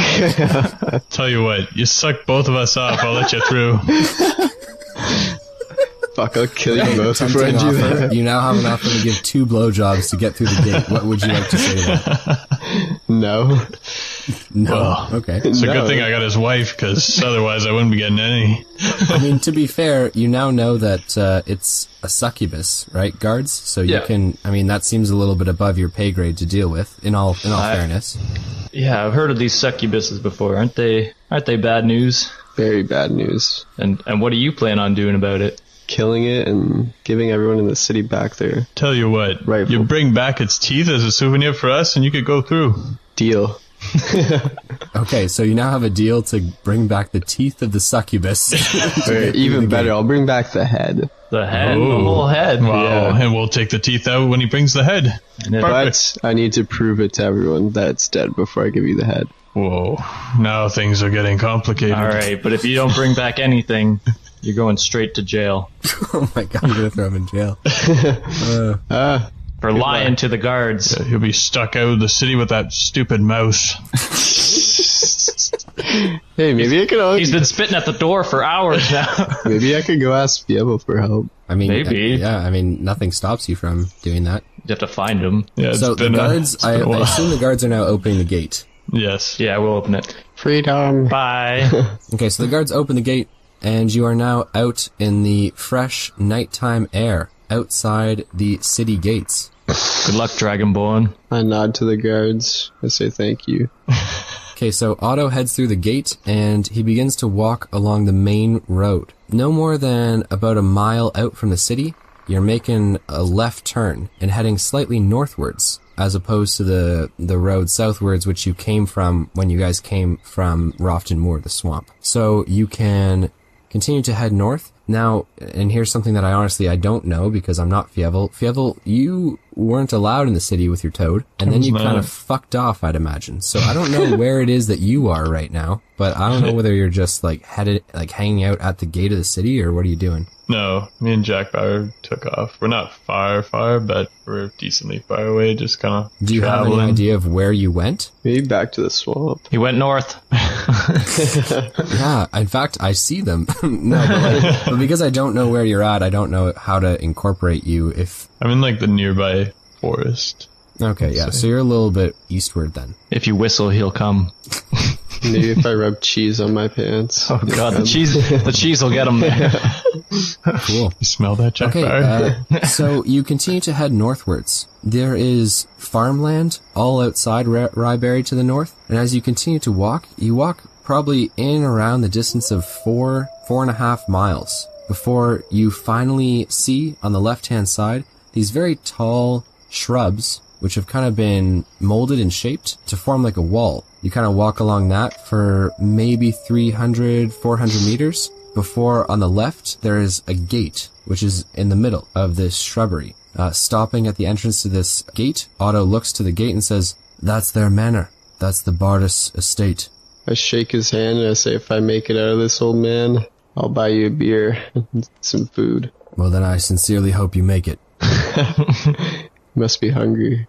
Tell you what, you suck both of us off, I'll let you through. Fuck, I'll kill you both before I Tempting do offer. that. You now have an offer to give 2 blowjobs to get through the gate. What would you like to say to that? No. No. Well, Okay. It's a No. good thing I got his wife, because otherwise I wouldn't be getting any. I mean, to be fair, you now know that it's a succubus, right, guards? So you Yeah. can, I mean, that seems a little bit above your pay grade to deal with, in all fairness. Yeah, I've heard of these succubuses before. Aren't they bad news? Very bad news. And what do you plan on doing about it? Killing it and giving everyone in the city back their Tell you what, Rifle. you bring back its teeth as a souvenir for us, and you could go through. deal. Okay, so you now have a deal to bring back the teeth of the succubus. Or even better, I'll bring back the head. The head? Oh. The whole head? Wow, Yeah. and we'll take the teeth out when he brings the head. And it- But I need to prove it to everyone that it's dead before I give you the head. Whoa, now things are getting complicated. all right, but if you don't bring back anything, you're going straight to jail. Oh my god, I'm gonna throw him in jail. For lying to the guards. He'll be stuck out of the city with that stupid mouse. Hey, maybe I could He's been spitting at the door for hours now. maybe I could go ask Fievel for help. I mean, Maybe. I mean, nothing stops you from doing that. You have to find him. Yeah, it's So the been guards, it's been a I while. assume the guards are now opening the gate. Yes. Yeah, we'll open it. Freedom. Bye. Okay, so the guards open the gate, and you are now out in the fresh nighttime air outside the city gates. Good luck, Dragonborn. I nod to the guards. I say thank you. Okay, so Otto heads through the gate, and he begins to walk along the main road. No more than about a mile out from the city, you're making a left turn and heading slightly northwards, as opposed to the road southwards, which you came from when you guys came from Rofton Moor, the swamp. So you can continue to head north. Now, and here's something that I don't know because I'm not Fievel. Fievel, you weren't allowed in the city with your toad, and then you kind of fucked off, I'd imagine. So I don't know where it is that you are right now, but I don't know whether you're just like headed, like hanging out at the gate of the city, or what are you doing? No, me and Jack Bauer took off. We're not far, but we're decently far away, just kind of Do you traveling. have any idea of where you went? Maybe back to the swamp. He went north. Yeah, in fact, I see them. No, but because I don't know where you're at, I don't know how to incorporate you if... I'm in like the nearby forest. Okay, yeah, so you're a little bit eastward then. If you whistle, he'll come. Maybe if I rub cheese on my pants. Oh god, the cheese will get him there. Cool. You smell that, Jack Okay, Bauer? so you continue to head northwards. There is farmland all outside Ryberry to the north, and as you continue to walk, you walk probably in and around the distance of 4.5 miles before you finally see on the left-hand side these very tall shrubs which have kind of been molded and shaped to form like a wall. You kind of walk along that for maybe 300, 400 meters before on the left there is a gate which is in the middle of this shrubbery. Stopping at the entrance to this gate, Otto looks to the gate and says, "That's their manor. That's the Bardus estate." I shake his hand and I say, if I make it out of this, old man, I'll buy you a beer and some food. Well, then I sincerely hope you make it. Must be hungry.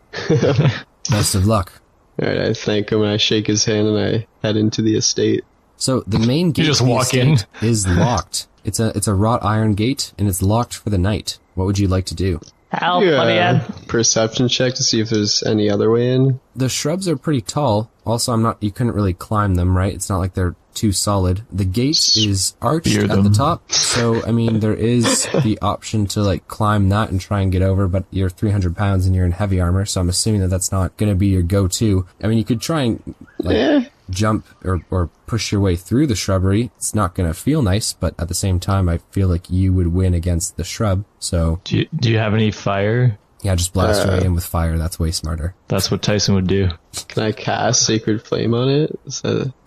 Best of luck. Alright, I thank him and I shake his hand and I head into the estate. So the main gate just to the walk in. estate is locked. It's a wrought iron gate and it's locked for the night. What would you like to do? Help, let me in. Perception check to see if there's any other way in. The shrubs are pretty tall. Also, you couldn't really climb them, right? It's not like they're too solid. The gate is arched Spear at them. the top. So, I mean, there is the option to like climb that and try and get over, but you're 300 pounds and you're in heavy armor. So I'm assuming that that's not going to be your go-to. I mean, you could try and like jump or push your way through the shrubbery. It's not going to feel nice, but at the same time, I feel like you would win against the shrub. So Do you have any fire? yeah, just blast your way in with fire. That's way smarter. That's what Tyson would do. Can I cast Sacred Flame on it?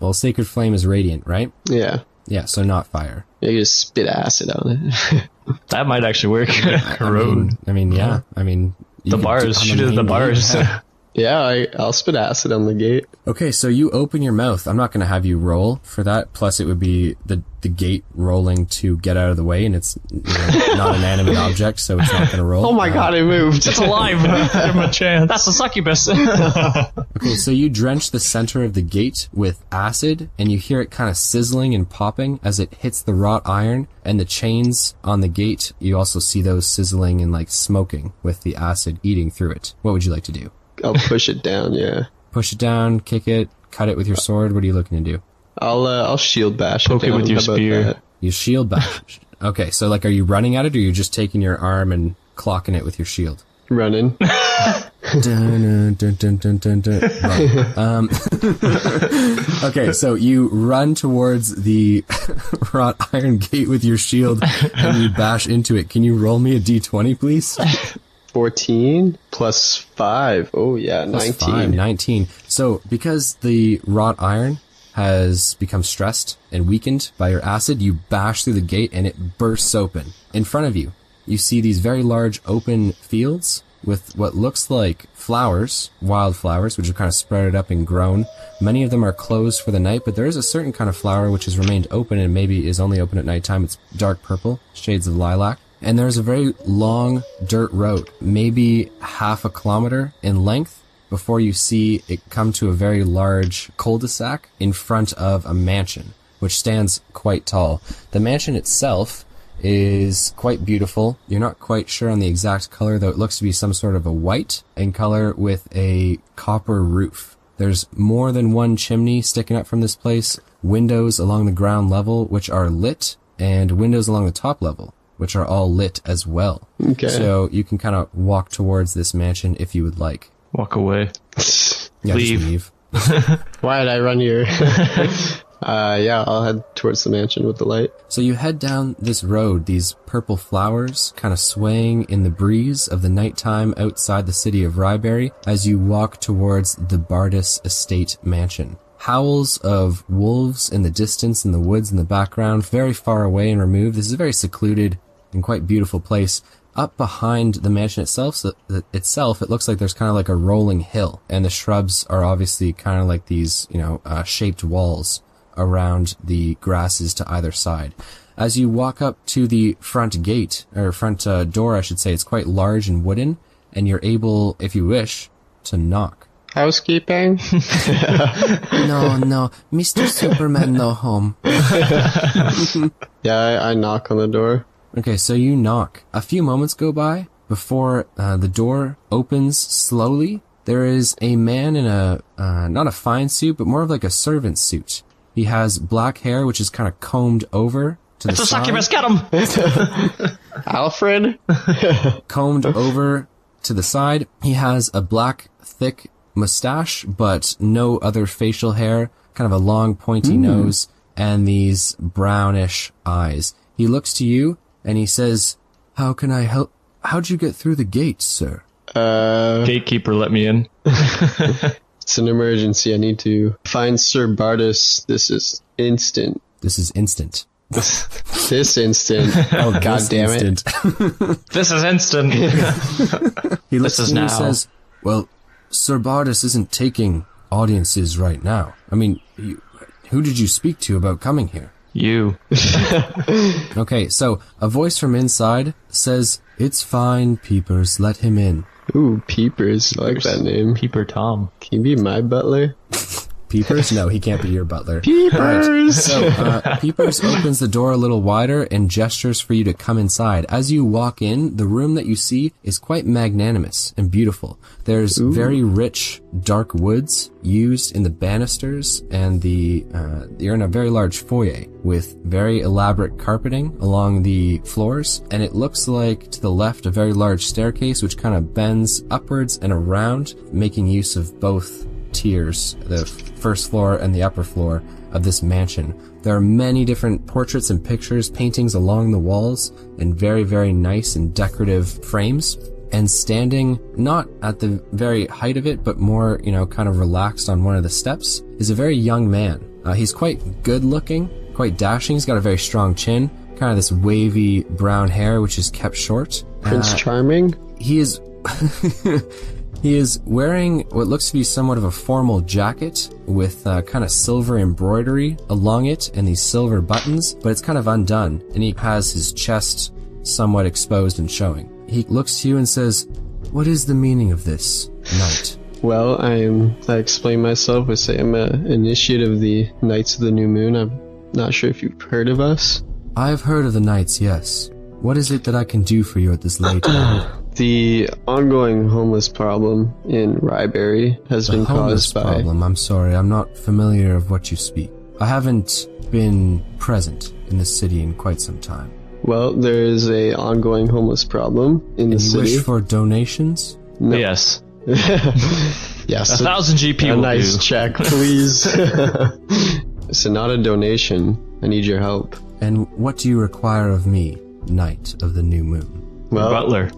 Well, Sacred Flame is radiant, right? Yeah. Yeah, so not fire. You just spit acid on it. That might actually work. Corrode. I mean, yeah. I mean, you The could bars. on Shoot it at the main bars. gate. Yeah, I'll spit acid on the gate. Okay, so you open your mouth. I'm not going to have you roll for that. Plus, it would be the gate rolling to get out of the way, and it's not an animate object, so it's not going to roll. Oh my god, it moved. It's alive. Give him a chance. That's a succubus. Okay, so you drench the center of the gate with acid, and you hear it kind of sizzling and popping as it hits the wrought iron, and the chains on the gate, you also see those sizzling and like smoking with the acid eating through it. What would you like to do? I'll push it down, yeah. Push it down, kick it, cut it with your sword? What are you looking to do? I'll shield bash Poke it down. with your How about spear. that? You shield bash. Okay, so like, are you running at it, or are you just taking your arm and clocking it with your shield? Running. Dun, dun, dun, dun, dun, dun. Run. Okay, so you run towards the wrought iron gate with your shield and you bash into it. Can you roll me a d20, please? 14 plus 5. Oh yeah, Plus 19. 5, 19. So because the wrought iron has become stressed and weakened by your acid, you bash through the gate and it bursts open. In front of you, you see these very large open fields with what looks like flowers, wildflowers, which have kind of sprouted up and grown. Many of them are closed for the night, but there is a certain kind of flower which has remained open and maybe is only open at nighttime. It's dark purple, shades of lilac. And there's a very long dirt road, maybe half a kilometer in length, before you see it come to a very large cul-de-sac in front of a mansion, which stands quite tall. The mansion itself is quite beautiful. You're not quite sure on the exact color, though it looks to be some sort of a white in color with a copper roof. There's more than one chimney sticking up from this place, windows along the ground level which are lit, and windows along the top level which are all lit as well. Okay. So you can kind of walk towards this mansion if you would like. Walk away. Yeah, Leave. just leave. Why did I run here? Yeah, I'll head towards the mansion with the light. So you head down this road, these purple flowers kind of swaying in the breeze of the nighttime outside the city of Ryberry as you walk towards the Bardus Estate Mansion. Howls of wolves in the distance in the woods in the background, very far away and removed. This is a very secluded and quite beautiful place. Up behind the mansion itself, it looks like there's kind of like a rolling hill, and the shrubs are obviously kind of like these, shaped walls around the grasses to either side. As you walk up to the front gate, or front door, I should say, it's quite large and wooden, and you're able, if you wish, to knock. Housekeeping? No, Mr. Superman no home. Yeah, I knock on the door. Okay, so you knock. A few moments go by before the door opens slowly. There is a man in a, not a fine suit, but more of like a servant suit. He has black hair, which is kind of combed over to the side. It's a succubus, get him! Alfred? Combed over to the side. He has a black, thick mustache, but no other facial hair, kind of a long, pointy nose, and these brownish eyes. He looks to you, and he says, "How can I help? How'd you get through the gate, sir?" Gatekeeper let me in. It's an emergency. I need to find Sir Bartus. This is instant. This is instant. This instant. Oh, God damn it. This is instant. He looks This is to you and now. says, "Well, Sir Bartus isn't taking audiences right now. I mean, who did you speak to about coming here?" You. Okay, so a voice from inside says, "It's fine, Peepers, let him in." Ooh, Peepers. I like that name. Peeper Tom. Can you be my butler? Peepers? No, he can't be your butler. Peepers! So, Peepers opens the door a little wider and gestures for you to come inside. As you walk in, the room that you see is quite magnanimous and beautiful. There's very rich, dark woods used in the banisters, and you're in a very large foyer with very elaborate carpeting along the floors, and it looks like to the left a very large staircase which kind of bends upwards and around, making use of both tiers, the first floor and the upper floor of this mansion. There are many different portraits and pictures, paintings along the walls, and very, very nice and decorative frames. And standing, not at the very height of it, but more, kind of relaxed on one of the steps, is a very young man. He's quite good looking, quite dashing. He's got a very strong chin, kind of this wavy brown hair, which is kept short. Prince Charming? He is... He is wearing what looks to be somewhat of a formal jacket with kind of silver embroidery along it and these silver buttons, but it's kind of undone, and he has his chest somewhat exposed and showing. He looks to you and says, "What is the meaning of this night?" Well, I explain myself. I say I'm an initiate of the Knights of the New Moon. I'm not sure if you've heard of us. I have heard of the Knights, yes. What is it that I can do for you at this late hour? The ongoing homeless problem in Ryberry has been caused by... problem, I'm sorry, I'm not familiar of what you speak. I haven't been present in the city in quite some time. Well, there is a ongoing homeless problem in the city. You wish for donations? No. Yes. Yes. 1,000 GP a will nice do. check, please. So not a donation. I need your help. And what do you require of me, Knight of the New Moon? Well, Butler.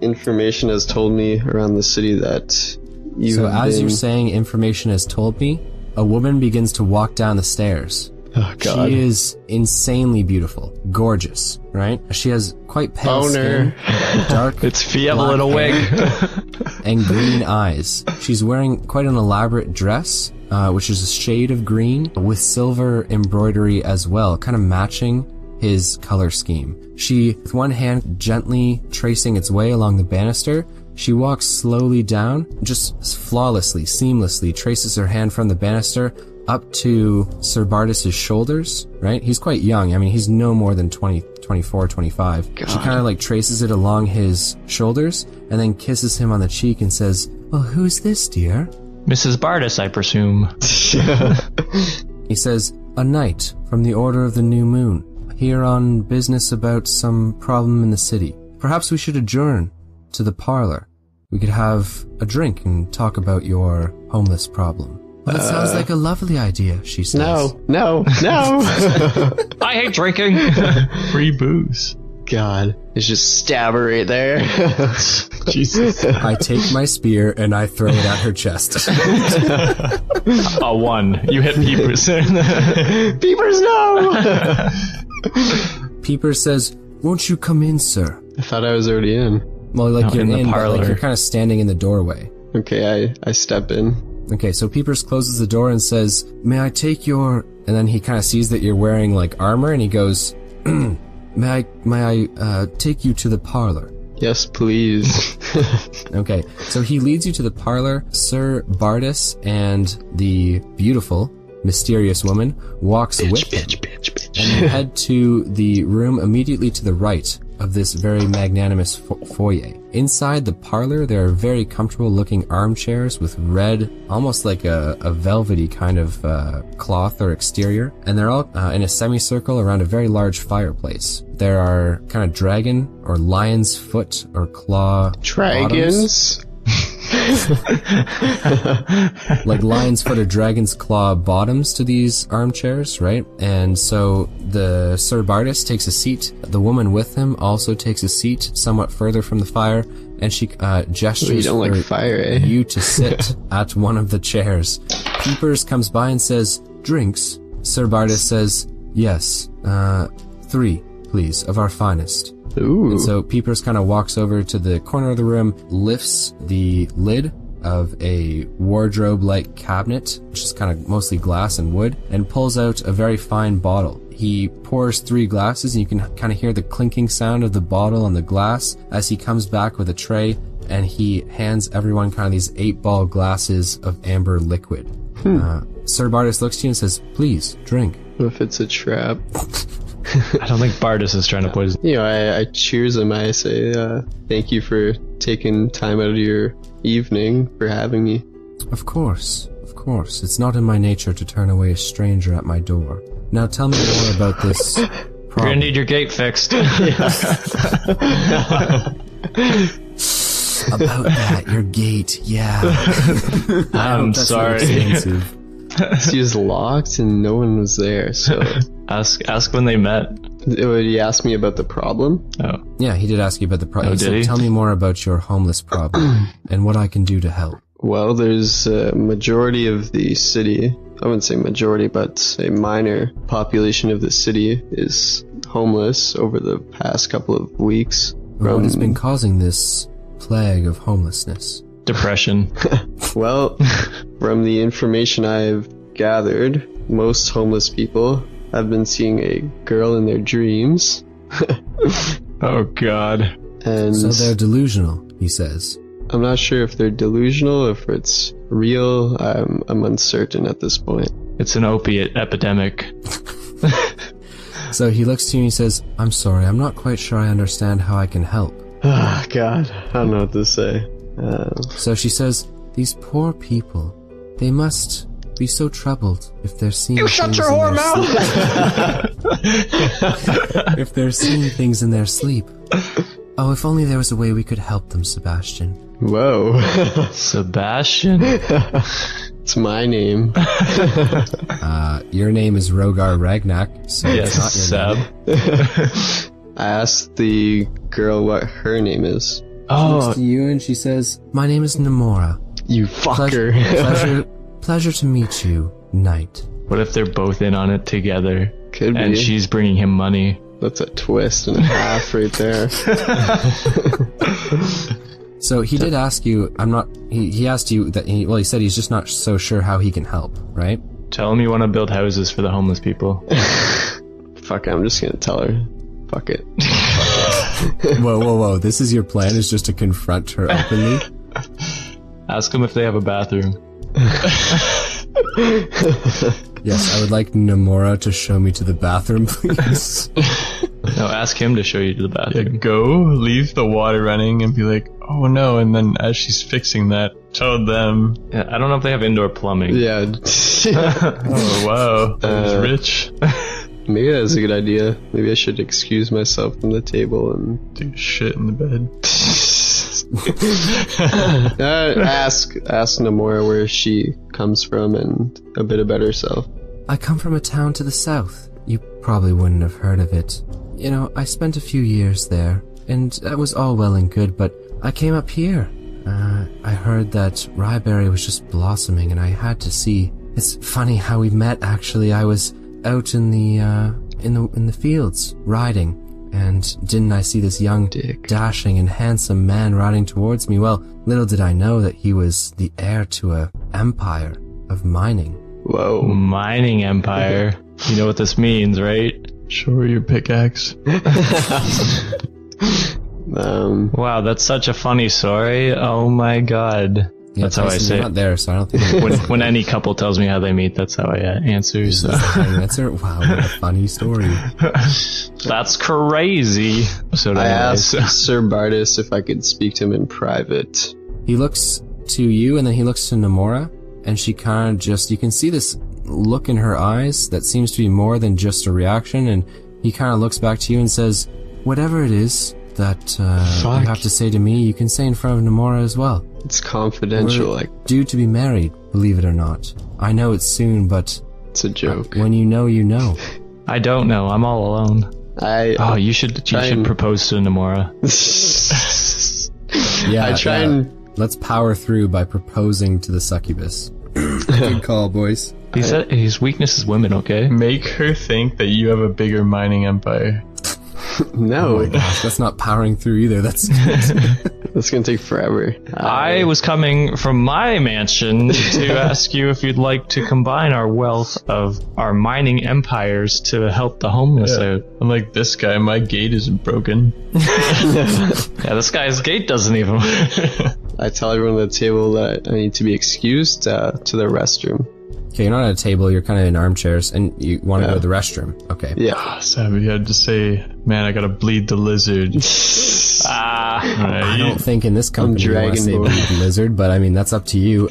Information has told me around the city that you So have as been... you're saying information has told me, a woman begins to walk down the stairs. Oh, God. She is insanely beautiful, gorgeous, right? She has quite pale Boner. skin, dark It's Fievel black in a hair, wig. and green eyes. She's wearing quite an elaborate dress, which is a shade of green with silver embroidery as well, kind of matching his color scheme. She, with one hand gently tracing its way along the banister, she walks slowly down, just flawlessly, seamlessly, traces her hand from the banister up to Sir Bartus's shoulders, right? He's quite young. I mean, he's no more than 24, 25. God. She kind of like traces it along his shoulders and then kisses him on the cheek and says, "Well, who's this, dear?" Mrs. Bartus, I presume. He says, "A knight from the Order of the New Moon, here on business about some problem in the city. Perhaps we should adjourn to the parlor. We could have a drink and talk about your homeless problem." "Well, that sounds like a lovely idea," she says. No. I hate drinking. Free booze. God. It's just stab her right there. Jesus. I take my spear and I throw it at her chest. A 1. You hit Peepers. Peepers, no! Peeper says, Won't you come in, sir? I thought I was already in. Well, like No, you're in the in, but like parlor. you're kind of standing in the doorway. Okay, I step in. Okay, so Peepers closes the door and says, "May I take your..." And then he kind of sees that you're wearing like armor, and he goes, "May I take you to the parlor?" Yes, please. Okay, so he leads you to the parlor. Sir Bardus and the beautiful, mysterious woman walks with him. And you head to the room immediately to the right of this very magnanimous foyer. Inside the parlor, there are very comfortable looking armchairs with red, almost like a velvety kind of cloth or exterior. And they're all in a semicircle around a very large fireplace. There are kind of dragon or lion's foot or claw Dragons? like lion's foot or dragon's claw bottoms to these armchairs, right? And so the Sir Bardus takes a seat. The woman with him also takes a seat somewhat further from the fire, and she gestures You don't like for fire, eh? you to sit at one of the chairs. Peepers comes by and says, "Drinks?" Sir Bardus says, "Yes, 3, please, of our finest." Ooh. And so Peepers kind of walks over to the corner of the room, lifts the lid of a wardrobe-like cabinet, which is kind of mostly glass and wood, and pulls out a very fine bottle. He pours 3 glasses, and you can kind of hear the clinking sound of the bottle on the glass as he comes back with a tray, and he hands everyone kind of these 8-ball glasses of amber liquid. Sir Bardus looks to you and says, "Please, drink." What if it's a trap? I don't think Bardus is trying to poison. You know, I cheers him. I say, thank you for taking time out of your evening for having me. Of course. It's not in my nature to turn away a stranger at my door. Now tell me more about this You're gonna problem. need your gate fixed. About that, your gate, yeah. I'm That's sorry. really expensive. She was locked and no one was there, so... Ask when they met. Would he ask me about the problem? Oh, Yeah, he did ask you about the problem. Oh, did So he? tell me more about your homeless problem and what I can do to help. Well, there's a majority of the city, I wouldn't say majority, but a minor population of the city is homeless over the past couple of weeks. What has been causing this plague of homelessness? depression. Well, from the information I've gathered, most homeless people have been seeing a girl in their dreams. Oh God. And So they're delusional, he says. I'm not sure if they're delusional, if it's real. I'm uncertain at this point. It's an opiate epidemic. So he looks to you and he says, "I'm sorry, I'm not quite sure I understand how I can help." Ah, God, I don't know what to say. So she says, "These poor people, they must be so troubled if they're seeing things in their sleep. If they're seeing things in their sleep. Oh, if only there was a way we could help them, Sebastian." Whoa. Sebastian. It's my name. Your name is Rogar Ragnak, so Yes, it's not your Seb. name. I asked the girl what her name is. She Oh, looks to you and she says, "My name is Namora. You fucker. Pleasure to meet you, knight." what if they're both in on it together? Could And be. she's bringing him money. That's a twist and a half right there. So he did ask you, he asked you that he said he's just not so sure how he can help, right? Tell him you want to build houses for the homeless people. Fuck it, I'm just gonna tell her. Fuck it. Whoa, this is your plan, is just to confront her openly? Ask them if they have a bathroom. Yes, I would like Namora to show me to the bathroom, please. No, ask him to show you to the Yeah, bathroom. go, leave the water running, and be like, oh no, and then as she's fixing that, tell them, Yeah, I don't know if they have indoor plumbing. Yeah. oh wow, that was rich. Maybe that's a good idea. Maybe I should excuse myself from the table and Take a shit in the bed. ask Namora where she comes from and a bit about herself. I come from a town to the south. You probably wouldn't have heard of it. You know, I spent a few years there, and that was all well and good, but I came up here. I heard that Ryberry was just blossoming, and I had to see. It's funny how we met, actually. I was out in the fields, riding, And didn't I see this young, dashing and handsome man riding towards me? Well, little did I know that he was the heir to a empire of mining. Whoa. Mining empire. You know what this means, right? Show her your pickaxe. Wow, that's such a funny story. Oh my god. Yeah, that's how I say it. Not there, so I don't think when any couple tells me how they meet, that's how I answer. So. Wow, what a funny story. That's crazy. So I asked Sir Bardis if I could speak to him in private. He looks to you, and then he looks to Nomura, and she kind of just, you can see this look in her eyes that seems to be more than just a reaction, and he kind of looks back to you and says, whatever it is that you have to say to me, you can say in front of Nomura as well. It's confidential. We're due to be married, believe it or not. I know it's soon, but it's a joke. When you know, you know. I don't know. I'm all alone. You should propose to Nomura. Yeah, let's power through by proposing to the succubus. Good call, boys. He said his weakness is women, okay? Make her think that you have a bigger mining empire. No. Oh my gosh, that's not powering through either. That's gonna take forever. I was coming from my mansion to ask you if you'd like to combine our wealth of our mining empires to help the homeless out. Unlike this guy, my gate isn't broken. Yeah, this guy's gate doesn't even. I tell everyone at the table that I need to be excused to the restroom. Okay, you're not at a table, you're kind of in armchairs, and you want to go to the restroom. Okay. Yeah. Savvy had to say, man, I gotta bleed the lizard. I don't think in this company you want to say bleed the lizard, but I mean, that's up to you.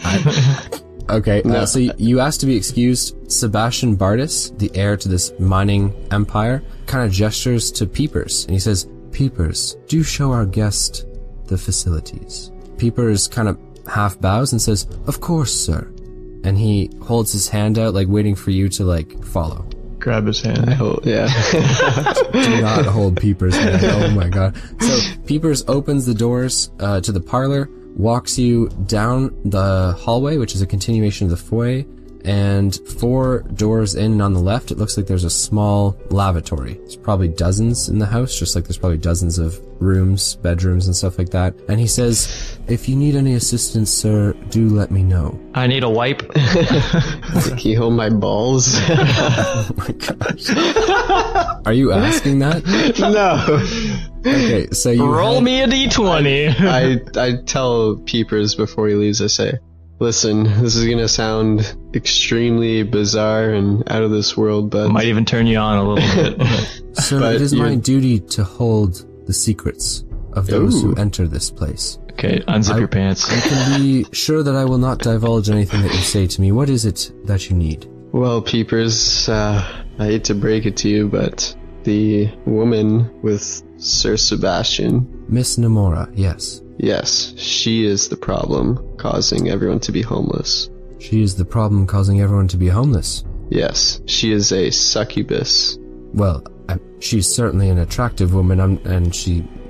Okay, so you asked to be excused. Sebastian Bardis, the heir to this mining empire, kind of gestures to Peepers, and he says, Peepers, do show our guest the facilities. Peepers kind of half bows and says, of course, sir. And he holds his hand out, like waiting for you to like follow. Grab his hand. Yeah. Do not hold Peepers' hand. Oh my god. So Peepers opens the doors to the parlor, walks you down the hallway, which is a continuation of the foyer, and 4 doors in and on the left, it looks like there's a small lavatory. There's probably dozens in the house, just like there's probably dozens of rooms, bedrooms, and stuff like that. And he says, if you need any assistance, sir, do let me know. I need a wipe. Can you hold my balls? Oh my gosh. Are you asking that? No. Okay, so you roll me a d20. I tell Peepers before he leaves, I say, listen, this is gonna sound extremely bizarre and out of this world, but might even turn you on a little bit. Sir, it is my duty to hold the secrets of those who enter this place. Okay, unzip your pants. You can be sure that I will not divulge anything that you say to me. What is it that you need? Well, Peepers, I hate to break it to you, but the woman with Sir Sebastian... Miss Nomura, yes. Yes, she is the problem, causing everyone to be homeless. She is the problem causing everyone to be homeless? Yes, she is a succubus. Well, she's certainly an attractive woman, and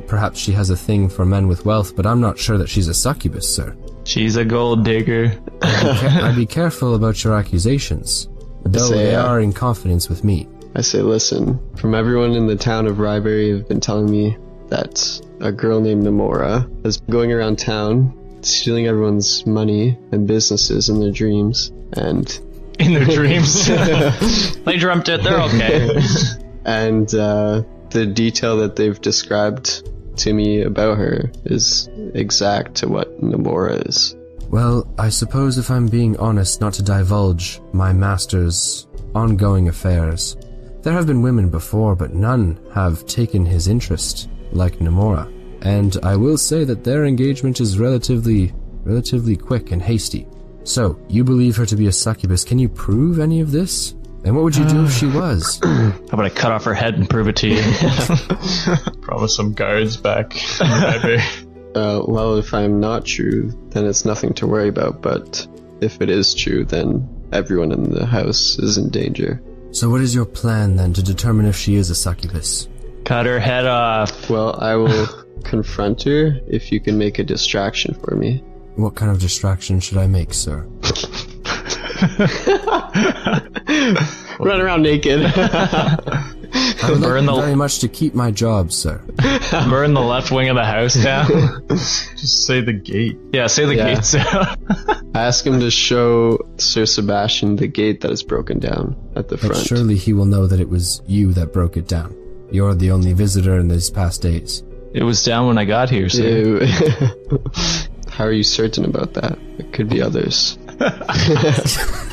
perhaps she has a thing for men with wealth, but I'm not sure that she's a succubus, sir. She's a gold digger. I'd be careful about your accusations, though they are in confidence with me. I say, listen, from everyone in the town of Ryberry have been telling me that a girl named Nomura is going around town, stealing everyone's money and businesses in their dreams, and... In their dreams? They dreamt it, they're okay. And the detail that they've described to me about her is exact to what Nomura is. Well, I suppose if I'm being honest, not to divulge my master's ongoing affairs, there have been women before, but none have taken his interest like Nomura. And I will say that their engagement is relatively quick and hasty. So, you believe her to be a succubus. Can you prove any of this? And what would you do if she was? How about I cut off her head and prove it to you? Promise some guards back. Well, if I'm not true, then it's nothing to worry about, but if it is true, then everyone in the house is in danger. So what is your plan, then, to determine if she is a succubus? Cut her head off. Well, I will confront her if you can make a distraction for me. What kind of distraction should I make, sir? Run around naked. I would like very much to keep my job, sir. Burn the left wing of the house down. Just say the gate. Yeah, say the gates down. I ask him to show Sir Sebastian the gate that is broken down at the front. But surely he will know that it was you that broke it down. You're the only visitor in these past days. It was down when I got here, sir. Ew. How are you certain about that? It could be others.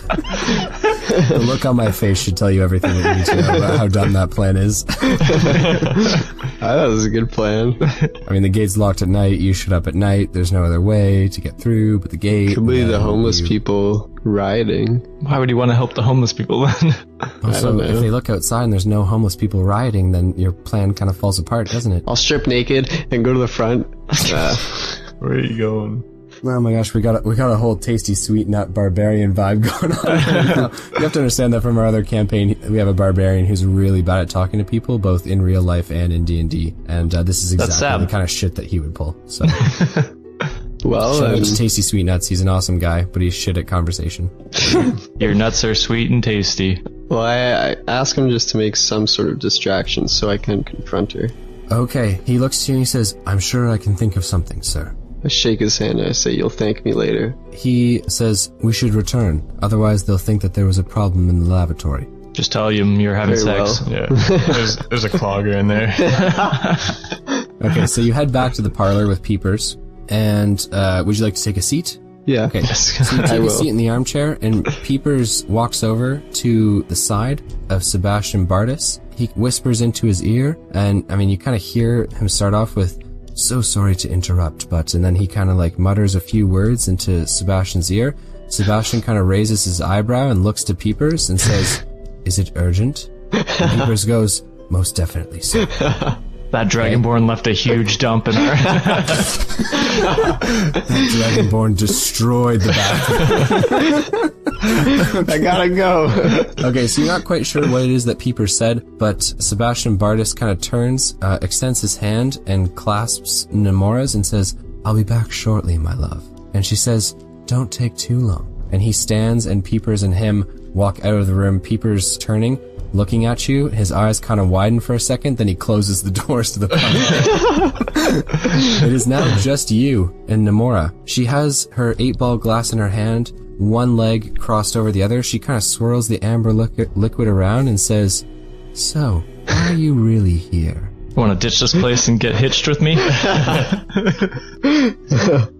The look on my face should tell you everything that you need to know about how dumb that plan is. I thought it was a good plan. I mean, the gate's locked at night, you shut up at night, there's no other way to get through but the gate. Could be the homeless people rioting. Why would you want to help the homeless people then? Also, if they look outside and there's no homeless people rioting, then your plan kind of falls apart, doesn't it? I'll strip naked and go to the front. Where are you going? Oh my gosh, we got a whole tasty sweet nut barbarian vibe going on right now. You have to understand that from our other campaign, we have a barbarian who's really bad at talking to people, both in real life and in D&D, and this is exactly the kind of shit that he would pull. So, Well, shout out to Tasty Sweet Nuts. He's an awesome guy, but he's shit at conversation. Your nuts are sweet and tasty. Well, I ask him just to make some sort of distraction so I can confront her. Okay, he looks to you and he says, "I'm sure I can think of something, sir." I shake his hand and I say, "You'll thank me later." He says, "We should return, otherwise they'll think that there was a problem in the lavatory." Just tell him you're having Very sex. well. Yeah, there's a clogger in there. Okay, so you head back to the parlor with Peepers, and would you like to take a seat? Yeah. Okay, so you take a seat in the armchair, and Peepers walks over to the side of Sebastian Bardis. He whispers into his ear, and I mean, you kind of hear him start off with, "So sorry to interrupt, but," and then he kind of like mutters a few words into Sebastian's ear. Sebastian kind of raises his eyebrow and looks to Peepers and says, "Is it urgent?" And Peepers goes, "Most definitely, sir." That Dragonborn left a huge dump in our... That Dragonborn destroyed the bathroom. I gotta go. Okay, so you're not quite sure what it is that Peepers said, but Sebastian Bardis kind of turns, extends his hand, and clasps Nemora's and says, "I'll be back shortly, my love." And she says, "Don't take too long." And he stands, and Peepers and him walk out of the room, Peepers turning, looking at you, his eyes kind of widen for a second, then he closes the doors to the parlor. It is now just you and Nemora. She has her 8-ball glass in her hand, one leg crossed over the other. She kind of swirls the amber liquid around and says, "So, why are you really here?" Want to ditch this place and get hitched with me?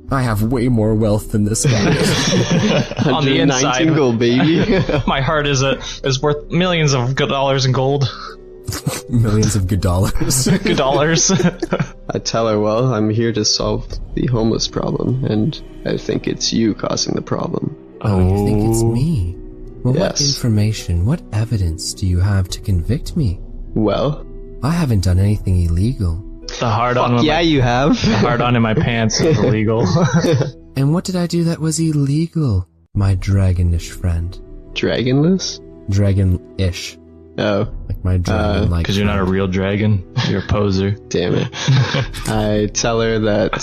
I have way more wealth than this guy. On the inside, gold, baby. my heart is worth millions of good dollars in gold. Millions of good dollars. Good dollars. I tell her, "Well, I'm here to solve the homeless problem, and I think it's you causing the problem." Oh, you think it's me? Well, Yes. what information, what evidence do you have to convict me? Well, I haven't done anything illegal. The hard-on you have. hard-on in my pants is illegal. And what did I do that was illegal, my dragonish friend? Dragonless? Dragon-ish. Oh, Like my dragon-like Because you're not a friend. real dragon. You're a poser. damn it. I tell her that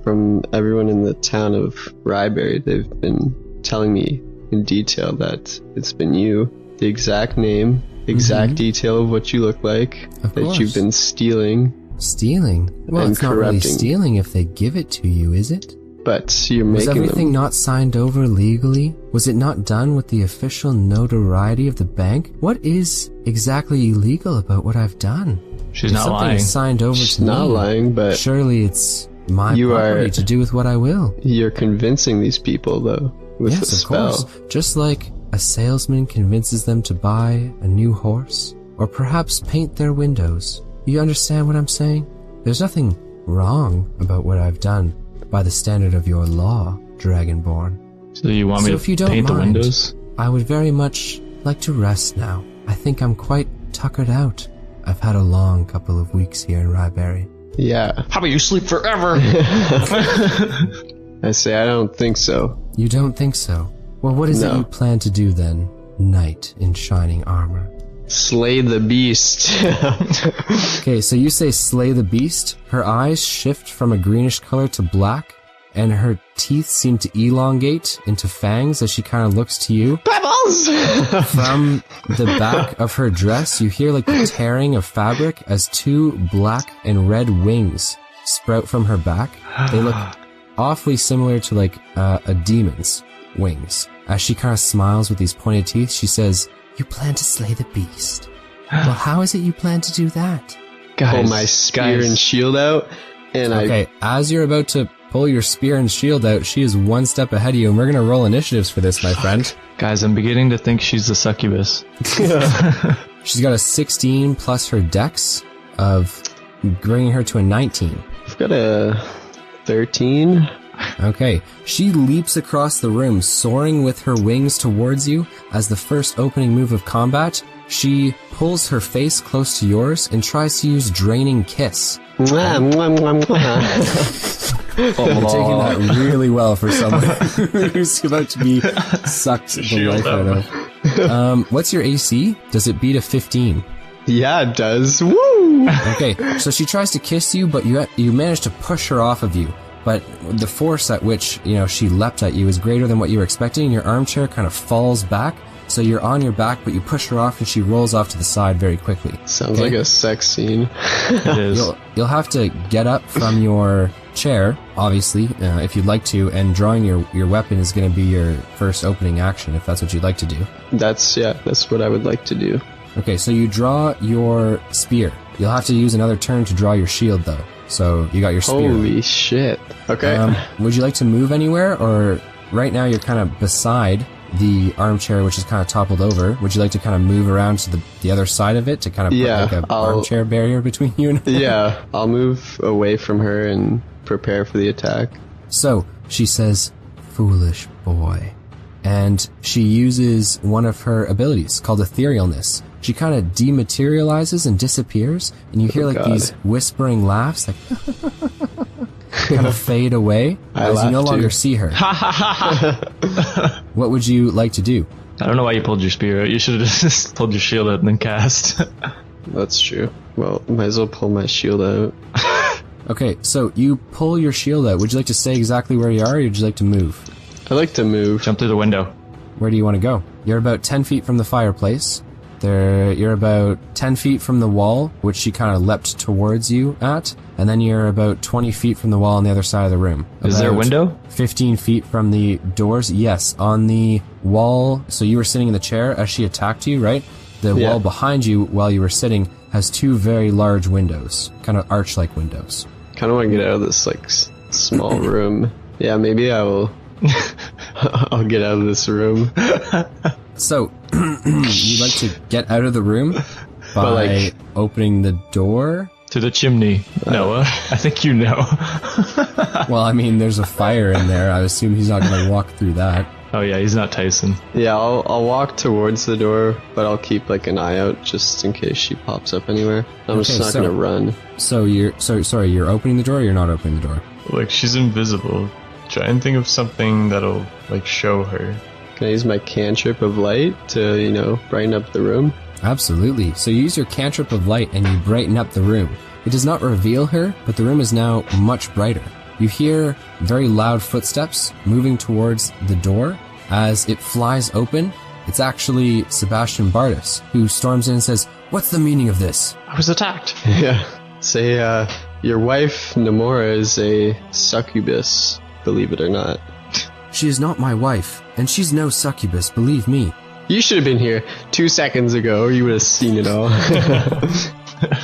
from everyone in the town of Ryberry, they've been telling me in detail that it's been you. The exact name, exact detail of what you look like, Of that course. you've been stealing, Stealing? Well, And it's not really corrupting. stealing if they give it to you, is it? but you're Was making everything them. not signed over legally? Was it not done with the official notoriety of the bank? What is exactly illegal about what I've done? She's If not something lying. is signed over She's to not me, lying, but surely it's my You property are- to do with what I will. you're convincing these people, though, with Yes, the of spell. course. Just like a salesman convinces them to buy a new horse, or perhaps paint their windows. You understand what I'm saying? There's nothing wrong about what I've done by the standard of your law, Dragonborn. So you want me So if you to don't paint the mind, windows? I would very much like to rest now. I think I'm quite tuckered out. I've had a long couple of weeks here in Ryberry. Yeah. How about you sleep forever? I say, I don't think so. You don't think so? Well, what is it No. you plan to do then, knight in shining armor? Slay the beast. Okay, so you say slay the beast. Her eyes shift from a greenish color to black, and her teeth seem to elongate into fangs as she kind of looks to you. Pebbles! From the back of her dress, you hear like the tearing of fabric as two black and red wings sprout from her back. They look awfully similar to like a demon's wings. As she kind of smiles with these pointed teeth, she says, "You plan to slay the beast. Well, how is it you plan to do that?" Pull my spear and shield out, and Okay, as you're about to pull your spear and shield out, she is one step ahead of you, and we're gonna roll initiatives for this, my friend. Guys, I'm beginning to think she's the succubus. She's got a 16 plus her dex of bringing her to a 19. I've got a 13. Okay, she leaps across the room, soaring with her wings towards you. As the first opening move of combat, she pulls her face close to yours and tries to use Draining Kiss. Mwah, mwah, mwah, mwah. You're taking that really well for someone who's about to be sucked the life out of. What's your AC? Does it beat a 15? Yeah, it does. Woo! Okay, so she tries to kiss you, but you manage to push her off of you. But the force at which, she leapt at you is greater than what you were expecting, and your armchair kind of falls back. So you're on your back, but you push her off, and she rolls off to the side very quickly. Sounds like a sex scene. It is. You'll have to get up from your chair, obviously, if you'd like to, and drawing your weapon is going to be your first opening action, if that's what you'd like to do. That's what I would like to do. Okay, so you draw your spear. You'll have to use another turn to draw your shield, though. So you got your spear. Holy shit. Okay. Would you like to move anywhere, or right now you're kind of beside the armchair, which is kind of toppled over? Would you like to kind of move around to the other side of it to kind of put like an armchair barrier between you and her? Yeah, I'll move away from her and prepare for the attack. So she says, "Foolish boy." And she uses one of her abilities called Etherealness. She kind of dematerializes and disappears, and you hear these whispering laughs, like kind of fade away as you no longer see her. What would you like to do? I don't know why you pulled your spear out. You should have just pulled your shield out and then cast. That's true. Well, might as well pull my shield out. Okay, so you pull your shield out. Would you like to stay exactly where you are, or would you like to move? I'd like to move. Jump through the window. Where do you want to go? You're about 10 feet from the fireplace. You're about 10 feet from the wall, which she kind of leapt towards you at, and then you're about 20 feet from the wall on the other side of the room. Is there a window? 15 feet from the doors, yes. On the wall, so you were sitting in the chair as she attacked you, right? The wall behind you, while you were sitting, has two very large windows, kind of arch-like windows. Kind of want to get out of this, small room. Yeah, maybe I will... I'll get out of this room. So, you'd like to get out of the room by opening the door? To the chimney, Noah. I think you know. Well, I mean, there's a fire in there. I assume he's not going to walk through that. Oh yeah, he's not Tyson. Yeah, I'll walk towards the door, but I'll keep an eye out just in case she pops up anywhere. I'm just not going to run. So you're opening the door, or you're not opening the door? She's invisible. Try and think of something that'll show her. Can I use my cantrip of light to, brighten up the room? Absolutely. So you use your cantrip of light and you brighten up the room. It does not reveal her, but the room is now much brighter. You hear very loud footsteps moving towards the door. As it flies open, it's actually Sebastian Bardis, who storms in and says, "What's the meaning of this?" I was attacked. Yeah. Say, your wife, Nomura, is a succubus, believe it or not. She is not my wife, and she's no succubus, believe me. You should have been here 2 seconds ago, or you would have seen it all.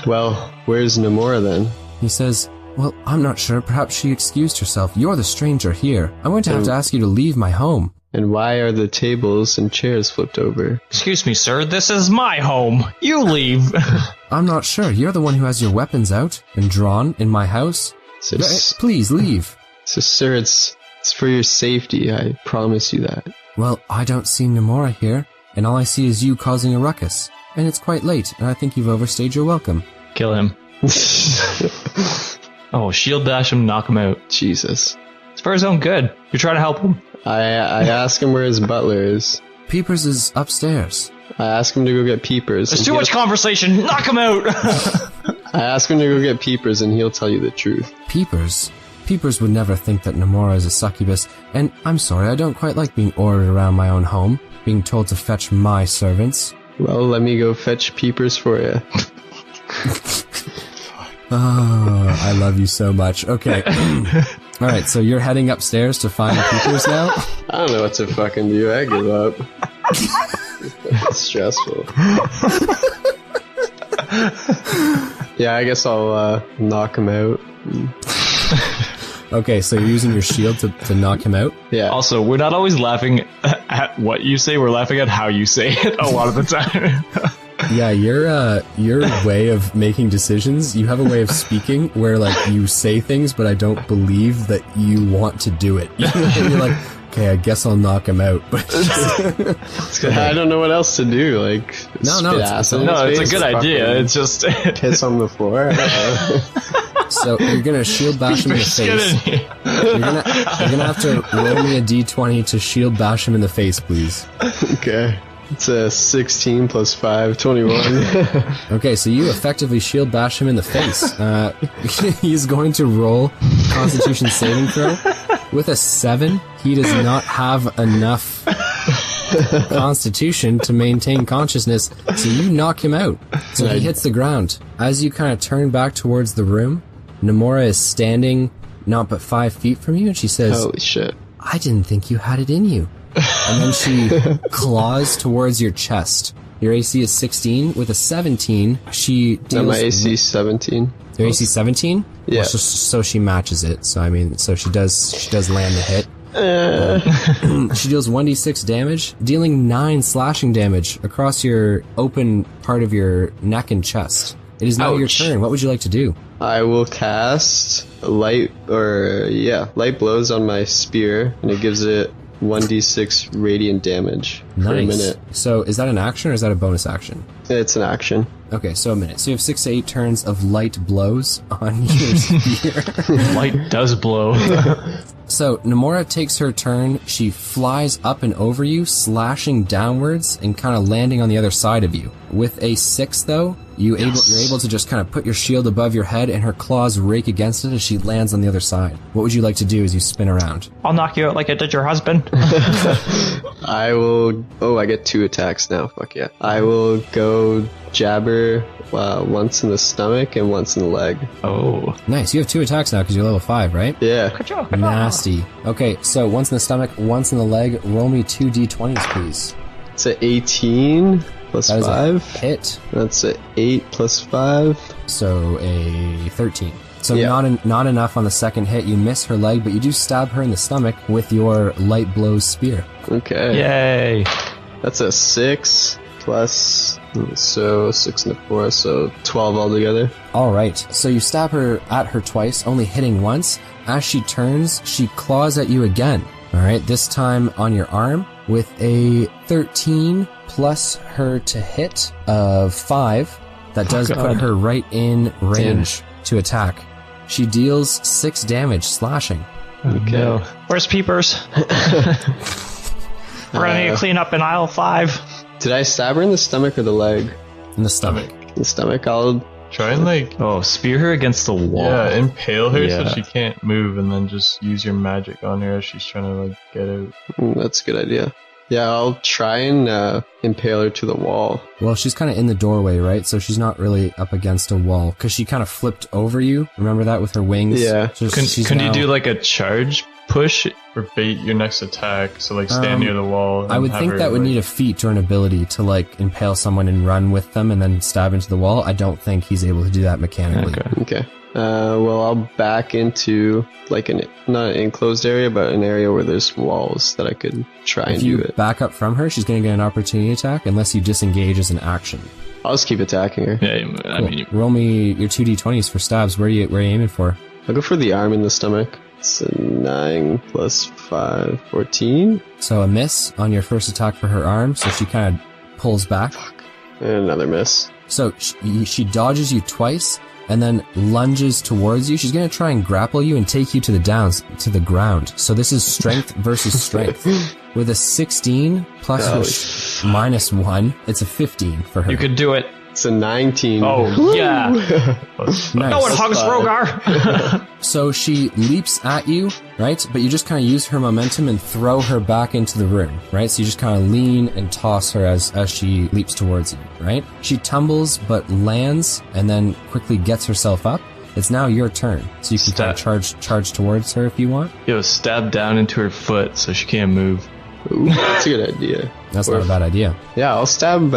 Well, where's Nomura then? He says, "Well, I'm not sure. Perhaps she excused herself. You're the stranger here. I'm going to have to ask you to leave my home." And why are the tables and chairs flipped over? Excuse me, sir. This is my home. You leave. I'm not sure. You're the one who has your weapons out and drawn in my house. Please leave. So, sir, it's for your safety. I promise you that. Well, I don't see Nomura here, and all I see is you causing a ruckus. And it's quite late, and I think you've overstayed your welcome. Kill him. Oh, shield dash him, knock him out. Jesus. It's for his own good. You're trying to help him. I ask him where his butler is. Peepers is upstairs. I ask him to go get Peepers. There's too much conversation. Knock him out. I ask him to go get Peepers, and he'll tell you the truth. Peepers? Peepers would never think that Nomura is a succubus, and I'm sorry, I don't quite like being ordered around my own home, being told to fetch my servants. Well, let me go fetch Peepers for you. Oh, I love you so much. Okay. Alright, so you're heading upstairs to find Peepers now? I don't know what to fucking do. I give up. It's stressful. Yeah, I guess I'll knock him out. Okay, so you're using your shield to knock him out? Yeah. Also, we're not always laughing at what you say, we're laughing at how you say it a lot of the time. Yeah, your way of making decisions, you have a way of speaking where, like, you say things, but I don't believe that you want to do it. You're like, okay, I guess I'll knock him out. But I don't know what else to do. Like, No, it's No, it's a good idea. It's just piss on the floor. so you're gonna shield bash him in the face. You're gonna have to roll me a d20 to shield bash him in the face, please. Okay. It's a 16 plus 5, 21. Okay, so you effectively shield bash him in the face. He's going to roll Constitution saving throw. With a 7, he does not have enough Constitution to maintain consciousness, so you knock him out. So he hits the ground. As you kind of turn back towards the room, Nomura is standing not but 5 feet from you, and she says, Holy shit. I didn't think you had it in you. And then she claws towards your chest. Your AC is 16. With a 17, she deals... No, my AC is 17. Your AC 17? Yeah. Well, so she matches it. So I mean, so she does land the hit. She deals 1d6 damage, dealing 9 slashing damage across your open part of your neck and chest. It is now your turn. What would you like to do? I will cast light blows on my spear, and it gives it 1d6 radiant damage for a minute. So is that an action or is that a bonus action? It's an action. Okay, so a minute. So you have 6 to 8 turns of light blows on your spear. light does blow. So Nomura takes her turn. She flies up and over you, slashing downwards and kind of landing on the other side of you. With a 6, though, you're able to just kind of put your shield above your head, and her claws rake against it as she lands on the other side. What would you like to do as you spin around? I'll knock you out like I did your husband. I will... Oh, I get 2 attacks now. Fuck yeah. I will go jabber once in the stomach and once in the leg. Oh. Nice. You have 2 attacks now because you're level 5, right? Yeah. Good job. Nasty. Okay, so once in the stomach, once in the leg. Roll me 2 d20s, please. It's an 18 plus That is 5. a hit. That's an 8 plus 5. So a 13. So Yeah. not enough on the second hit. You miss her leg, but you do stab her in the stomach with your light blows spear. Okay. Yay. That's a 6 plus... So 6 and a 4, so 12 altogether. Alright, so you stab her at her twice, only hitting once. As she turns, she claws at you again. Alright, this time on your arm with a 13 plus her to hit of 5. That does put her right in range to attack. She deals 6 damage slashing. Okay. No. Where's Peepers? We're gonna need to clean up in aisle 5. Did I stab her in the stomach or the leg? In the stomach. The stomach, I'll... Try and Spear her against the wall. impale her so Yeah. she can't move, and then just use your magic on her as she's trying to get out. That's a good idea. Yeah, I'll try and impale her to the wall. Well, she's kind of in the doorway, right? So she's not really up against a wall, because she kind of flipped over you. Remember that with her wings? Yeah. So Can you do like a charge push? Or bait your next attack, so stand near the wall. And I would have think her, that would need a feat or an ability to impale someone and run with them and then stab into the wall. I don't think he's able to do that mechanically. Okay. Well, I'll back into not an enclosed area, but an area where there's walls that I could try and If do you it. back up from her, she's going to get an opportunity attack unless you disengage as an action. I'll just keep attacking her. Yeah, I mean, Roll me your 2d20s for stabs. Where are you aiming for? I'll go for the arm in the stomach. It's a 9 plus 5, 14. So a miss on your first attack for her arm, so she kind of pulls back. And another miss. So she dodges you twice and then lunges towards you. She's going to try and grapple you and take you to the ground. So this is strength versus strength. With a 16 plus her minus 1, it's a 15 for her. you could do it. It's a 19. Oh, yeah. Nice. No one hugs Rogar. So she leaps at you, right? But you just kind of use her momentum and throw her back into the room, right? So you just kind of lean and toss her as she leaps towards you, right? She tumbles but lands and then quickly gets herself up. It's now your turn, so you can kind of charge towards her if you want. Stab down into her foot so she can't move. Ooh, that's a good idea. That's not a bad idea. Yeah, I'll stab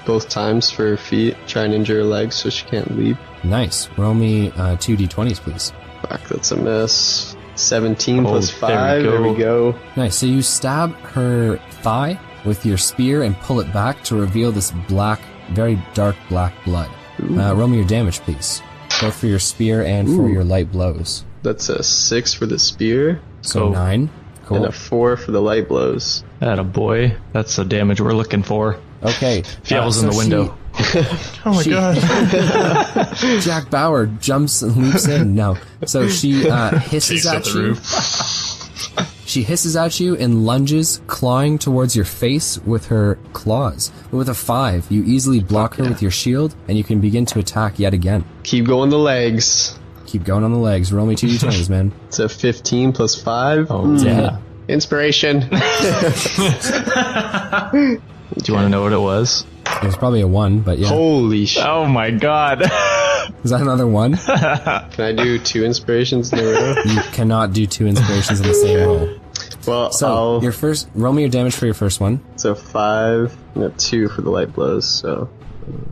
both times for her feet, try and injure her legs so she can't leap. Nice. Roll me 2 d20s, please. Fuck, that's a miss. 17 Oh, plus 5. There we go. Nice. So you stab her thigh with your spear and pull it back to reveal this black, very dark black blood. Roll me your damage, please. Both for your spear and for your light blows. That's a 6 for the spear. So 9. Cool. And a 4 for the light blows. Atta boy. That's the damage we're looking for. Okay. Fievel's in the window. Oh my god. Jack Bauer jumps and leaps in. No. So she hisses at you. She hisses at you and lunges, clawing towards your face with her claws. But with a 5, you easily block her with your shield, and you can begin to attack yet again. Keep going the legs. Keep going on the legs. Roll me 2 d20s, man. It's a 15 plus 5. Oh, Yeah. Inspiration. Do you want to know what it was? It was probably a 1, but yeah. Holy shit. Oh my god. Is that another 1? Can I do 2 inspirations in a row? You cannot do 2 inspirations in the same roll. Well, So, your first, roll me your damage for your first one. it's a 5 and a 2 for the light blows, so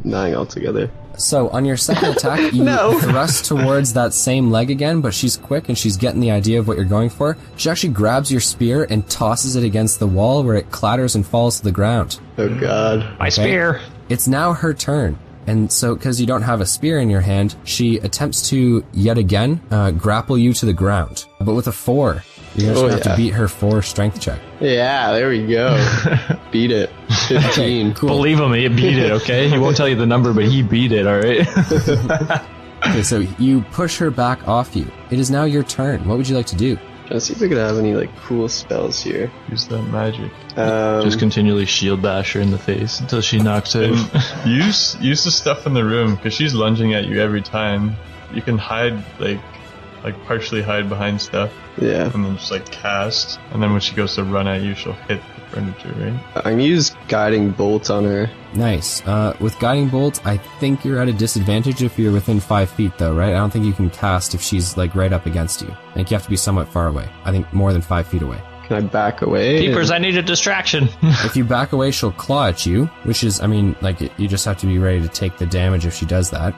9 altogether. So, on your second attack, you thrust towards that same leg again, but she's quick and she's getting the idea of what you're going for. She actually grabs your spear and tosses it against the wall where it clatters and falls to the ground. Oh god. My spear. It's now her turn. And so, because you don't have a spear in your hand, she attempts to, yet again, grapple you to the ground. But with a 4, you're going to have to beat her 4 strength check. Yeah, there we go. Beat it. 15. Cool. Believe him, he beat it, okay? He won't tell you the number, but he beat it, alright? Okay, so you push her back off you. It is now your turn. What would you like to do? Trying to see if I could have any cool spells here. Use that magic. Just continually shield bash her in the face until she knocks out. Use the stuff in the room, because she's lunging at you every time. You can hide, like partially hide behind stuff, Yeah. and then just cast, and then when she goes to run at you, she'll hit the furniture, right? I'm gonna use Guiding Bolt on her. Nice. With Guiding Bolt, I think you're at a disadvantage if you're within 5 feet, though, right? I don't think you can cast if she's, right up against you. I think you have to be somewhat far away. I think more than 5 feet away. Can I back away? Peepers, I need a distraction. If you back away, she'll claw at you, which is, you just have to be ready to take the damage if she does that.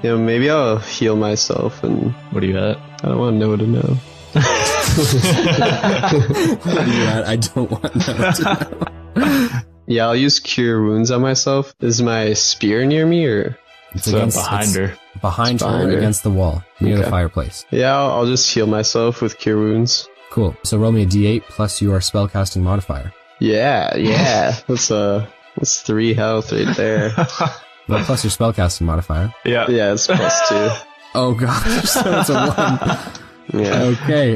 Maybe I'll heal myself and What are you at? I don't want Noah to know. I don't want that to know. Yeah, I'll use Cure Wounds on myself. Is my spear near me or? It's Behind her. Behind her, behind her. against the wall, near the Okay. fireplace. Yeah, I'll just heal myself with Cure Wounds. Cool. So roll me a d8 plus your spellcasting modifier. Yeah. That's 3 health right there. Well, plus your spellcasting modifier. Yeah. Yeah, it's plus 2. Oh gosh, so it's a 1. Yeah. Okay,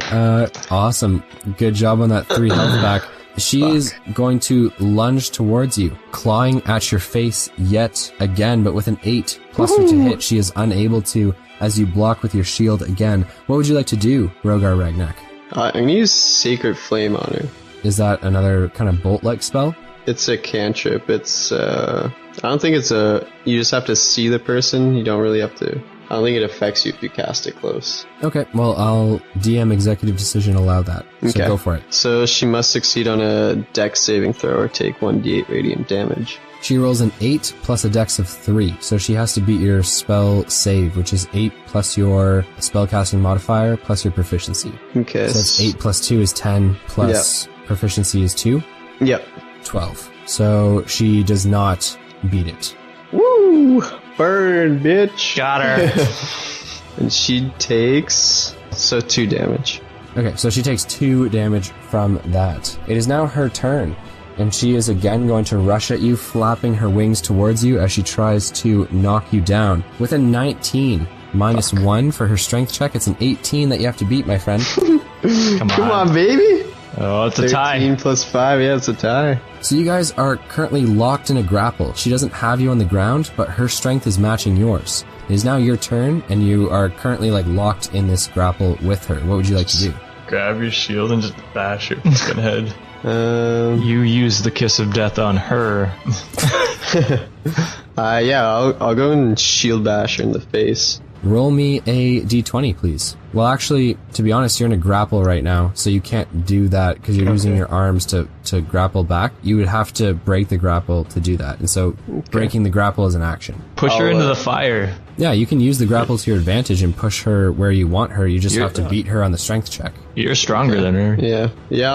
awesome. Good job on that 3 health back. She is going to lunge towards you, clawing at your face yet again, but with an 8 plus her to hit, she is unable to, as you block with your shield again. What would you like to do, Rogar Ragnak? I'm gonna use Sacred Flame on her. Is that another kind of bolt-like spell? It's a cantrip. It's, I don't think it's you just have to see the person. You don't really have to, I don't think it affects you if you cast it close. Okay, well, I'll DM executive decision allow that. So Okay. go for it. So she must succeed on a dex saving throw or take 1d8 radiant damage. She rolls an 8 plus a dex of 3, so she has to beat your spell save, which is 8 plus your spellcasting modifier plus your proficiency. Okay. So it's 8 plus 2 is 10 plus proficiency is 2, Yep. 12. So she does not beat it. Woo! Burn, bitch! Got her. And she takes 2 damage. Okay, so she takes 2 damage from that. It is now her turn, and she is again going to rush at you, flapping her wings towards you as she tries to knock you down. With a 19, -1 for her strength check, it's an 18 that you have to beat, my friend. Come Come on, baby! Oh, it's a tie. 13 plus 5, yeah, it's a tie. So you guys are currently locked in a grapple. She doesn't have you on the ground, but her strength is matching yours. It is now your turn, and you are currently like locked in this grapple with her. What would you like to do? Grab your shield and just bash her fucking head. You use the kiss of death on her. Yeah, I'll go and shield bash her in the face. Roll me a d20, please. Well, actually, to be honest, you're in a grapple right now, so you can't do that because you're using your arms to grapple back. You would have to break the grapple to do that, and so breaking the grapple is an action. Push her into the fire. Yeah, you can use the grapple to your advantage and push her where you want her. You just have to beat her on the strength check. You're stronger than her. Yeah,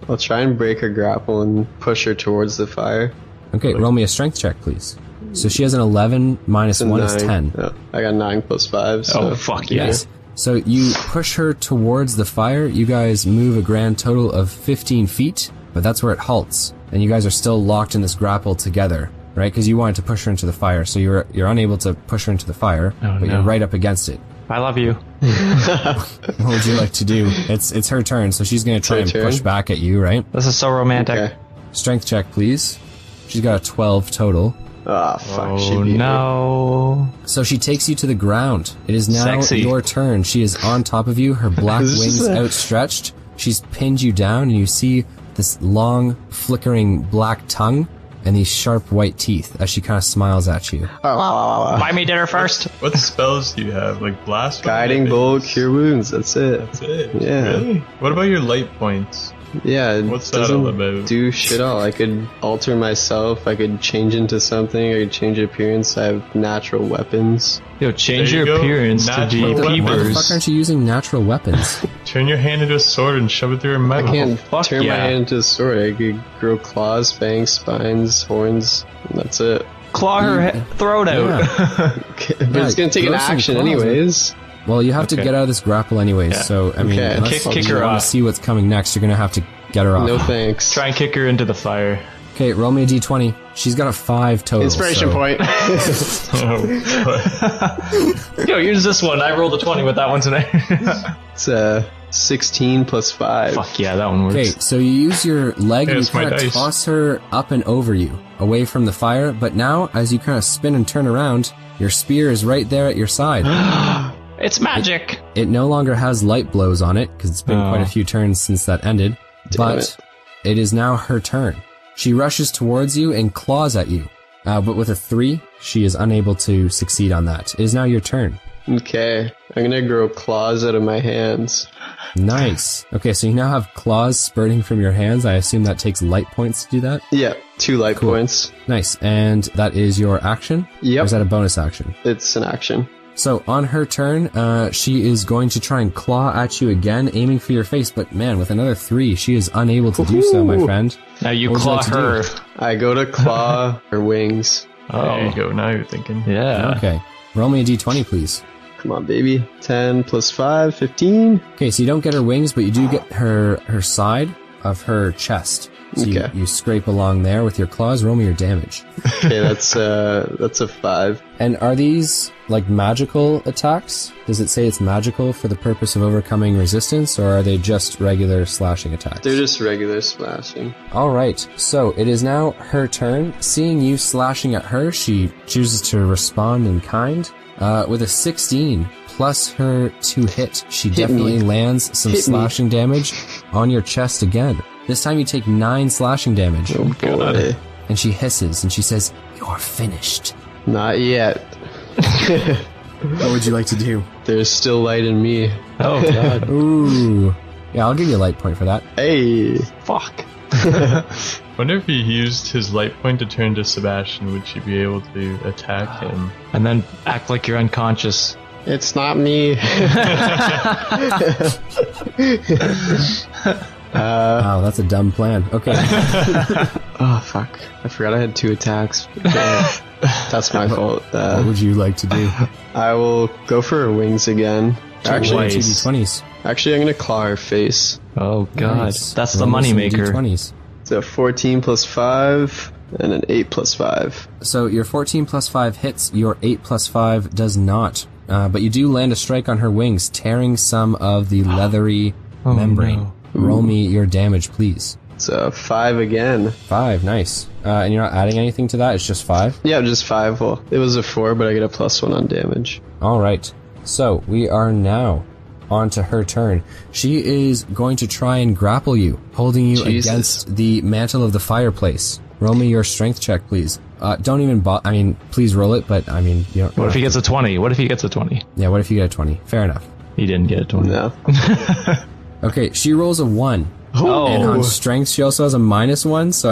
I'll try and break her grapple and push her towards the fire. Okay, roll me a strength check, please. So she has an 11, minus 1 is 10. Oh, I got 9 plus 5, so... Oh, fuck yeah. Nice. So you push her towards the fire. You guys move a grand total of 15 feet, but that's where it halts. And you guys are still locked in this grapple together, right? Because you wanted to push her into the fire, so you're unable to push her into the fire, but you're right up against it. I love you. What would you like to do? It's her turn, so she's going to try and push back at you, right? This is so romantic. Okay. Strength check, please. She's got a 12 total. Ah, fuck, Oh, she beat me. So she takes you to the ground. It is now your turn. She is on top of you, her black wings outstretched. She's pinned you down, and you see this long, flickering black tongue and these sharp white teeth as she kind of smiles at you. Buy me dinner first. What spells do you have? Like blast? Guiding Bolt, Cure Wounds, that's it. That's it? Yeah. Really? What about your light points? Yeah, it What's that all about? do shit all. I could alter myself, I could change into something, I could change appearance, I have natural weapons. Yo, change There you your go. appearance Natural to be weapons. Why the fuck peepers. aren't you using natural weapons? Turn your hand into a sword and shove it through her mouth. I can't fuck turn my yeah. hand into a sword. I could grow claws, fangs, spines, horns, and that's it. Claw her throat out. Yeah. But it's gonna take an grow some action claws. anyways. Well, you have to get out of this grapple anyways, so, I mean, Okay. unless Kick you her want off. to see what's coming next, you're going to have to get her off. No thanks. Try and kick her into the fire. Okay, roll me a d20. She's got a 5 total. Inspiration so- point. Yo, use this one. I rolled a 20 with that one today. It's 16 plus 5. Fuck yeah, that one works. Okay, so you use your leg and you it's my kind of dice. toss her up and over you, away from the fire, but now, as you kind of spin and turn around, your spear is right there at your side. It's magic. It no longer has light blows on it, because it's been Oh. quite a few turns since that ended, but it is now her turn. She rushes towards you and claws at you, but with a 3, she is unable to succeed on that. It is now your turn. Okay, I'm gonna grow claws out of my hands. Nice. Okay, so you now have claws spurting from your hands. I assume that takes light points to do that? Yeah, 2 light points. Nice. And that is your action? Or Yep, is that a bonus action? it's an action. So on her turn, she is going to try and claw at you again, aiming for your face. But man, with another 3, she is unable to do so, my friend. Now you What would you claw like to do? her. I go to claw her wings. There you go. Now you're thinking. Yeah. Okay. Roll me a d20, please. Come on, baby. 10 plus 5, 15. Okay, so you don't get her wings, but you do get her side of her chest. So Okay. you scrape along there with your claws. Roll me your damage. Okay, that's a 5. And are these like magical attacks? Does it say it's magical for the purpose of overcoming resistance, or are they just regular slashing attacks? They're just regular slashing. Alright, so it is now her turn. Seeing you slashing at her, she chooses to respond in kind. With a 16 plus her 2 hit, she definitely lands some slashing damage on your chest again. This time you take 9 slashing damage. Oh boy. And she hisses and she says, "You're finished." Not yet. What would you like to do? There's still light in me. Oh, God. Ooh. Yeah, I'll give you a light point for that. Hey. Fuck. Wonder if he used his light point to turn to Sebastian, would she be able to attack him? And then act like you're unconscious. It's not me. Wow, that's a dumb plan. Okay. Oh, fuck. I forgot I had 2 attacks. That's my fault. What would you like to do? I will go for her wings again. Actually, Nice. 2d20s. I'm gonna claw her face. Oh, God. Nice. That's the Roll me some moneymaker. D20s. It's a 14 plus 5 and an 8 plus 5. So your 14 plus 5 hits, your 8 plus 5 does not. But you do land a strike on her wings, tearing some of the leathery membrane. no. roll me your damage, please. It's 5 again. 5, nice. And you're not adding anything to that, it's just 5? Yeah, just 5. Well, it was a 4, but I get a +1 on damage. Alright, so we are now on to her turn. She is going to try and grapple you, holding you against the mantle of the fireplace. Roll me your strength check, please. Don't even please roll it, but you don't... What if he gets a 20? What if he gets a 20? Yeah, what if you get a 20? Fair enough. He didn't get a 20. No. Okay, she rolls a 1. Oh. And on strength, she also has a -1, so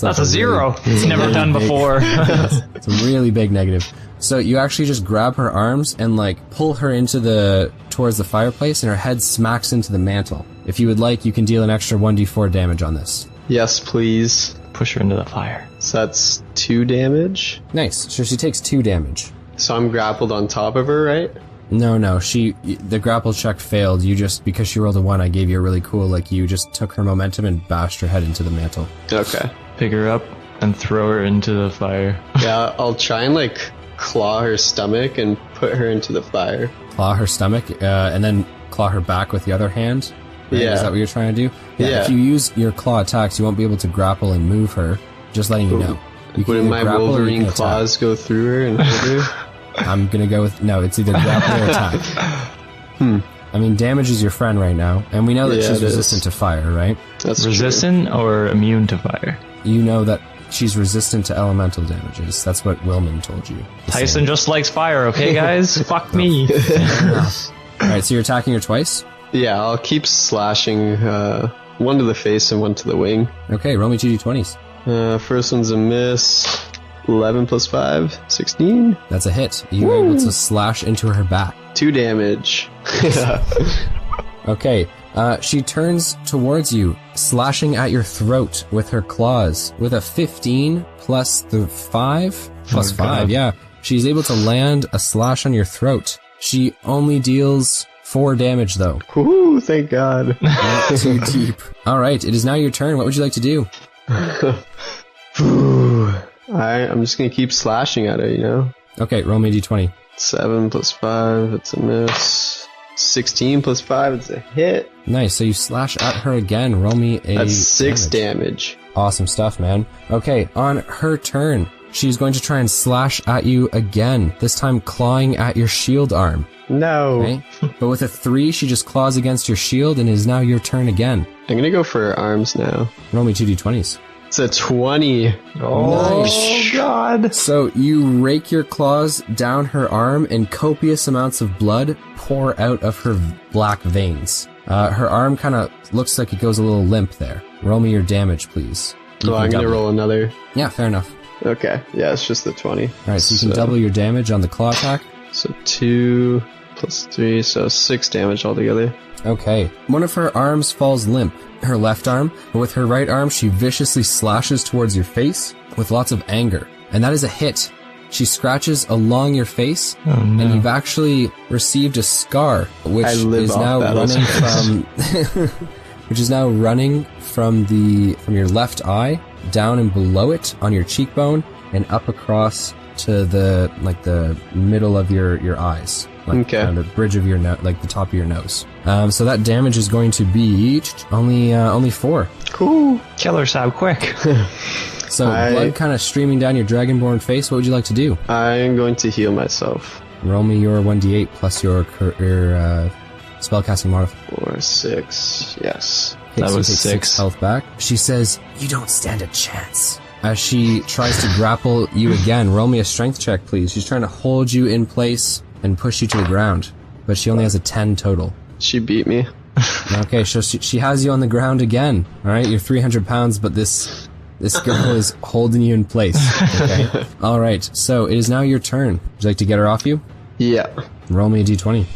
that's a 0. It's never done before. It's a really big negative. So you actually just grab her arms and pull her towards the fireplace, and her head smacks into the mantle. If you would like, you can deal an extra 1d4 damage on this. Yes, please. Push her into the fire. So that's 2 damage. Nice. So she takes 2 damage. So I'm grappled on top of her, right? No, the grapple check failed. You just, because she rolled a 1, I gave you a really cool, you just took her momentum and bashed her head into the mantle. Okay. Pick her up and throw her into the fire. Yeah, I'll try and claw her stomach and put her into the fire. Claw her stomach, and then claw her back with the other hand? Right? Yeah. Is that what you're trying to do? Yeah. If you use your claw attacks, you won't be able to grapple and move her. Just letting you know. You Wouldn't my Wolverine claws go through her and hold her? I'm gonna go with... No, it's either grapple or attack. Damage is your friend right now, and we know that she's resistant to fire, right? That's resistant true. or immune to fire? You know that she's resistant to elemental damages. That's what Wilman told you. Tyson just likes fire, okay, guys? Fuck me. Alright, so you're attacking her twice? Yeah, I'll keep slashing one to the face and one to the wing. Okay, roll me 2d20s. First one's a miss. 11 plus 5, 16. That's a hit. You're able to slash into her back. 2 damage. Okay, she turns towards you, slashing at your throat with her claws. With a 15 plus the 5? Plus 5, yeah. She's able to land a slash on your throat. She only deals 4 damage, though. Ooh, thank God. Not too deep. Alright, it is now your turn. What would you like to do? I'm just gonna keep slashing at her, Okay, roll me a d20. 7 plus 5, it's a miss. 16 plus 5, it's a hit. Nice, so you slash at her again. Roll me a... That's 6 damage. Awesome stuff, man. Okay, on her turn, she's going to try and slash at you again, this time clawing at your shield arm. No. Okay? But with a 3, she just claws against your shield, and it is now your turn again. I'm gonna go for her arms now. Roll me 2d20s. It's a 20. Oh, Nice. God. So you rake your claws down her arm, and copious amounts of blood pour out of her black veins. Her arm kind of looks like it goes a little limp there. Roll me your damage, please. So I'm gonna roll another. Yeah, fair enough. Okay, yeah, it's just the 20. Alright, so you can double your damage on the claw attack. So 2 plus 3, so 6 damage altogether. Okay. One of her arms falls limp, her left arm, but with her right arm she viciously slashes towards your face with lots of anger. And that is a hit. She scratches along your face, and you've actually received a scar, which is now running from which is now running from your left eye, down and below it on your cheekbone, and up across to the middle of your eyes. The bridge of your nose, the top of your nose. So that damage is going to be only 4. Cool. Kill her, Sab, quick. So blood kind of streaming down your dragonborn face. What would you like to do? I'm going to heal myself. Roll me your 1d8 plus your spellcasting modifier. 4, 6, yes. Okay, That so was you take 6 health back. She says, "You don't stand a chance." As she tries to grapple you again, roll me a strength check, please. She's trying to hold you in place and push you to the ground, but she only has a 10 total. She beat me. Okay, so she has you on the ground again. All right, you're 300 pounds, but this girl is holding you in place. Okay. All right, so it is now your turn. Would you like to get her off you? Yeah. Roll me a d20.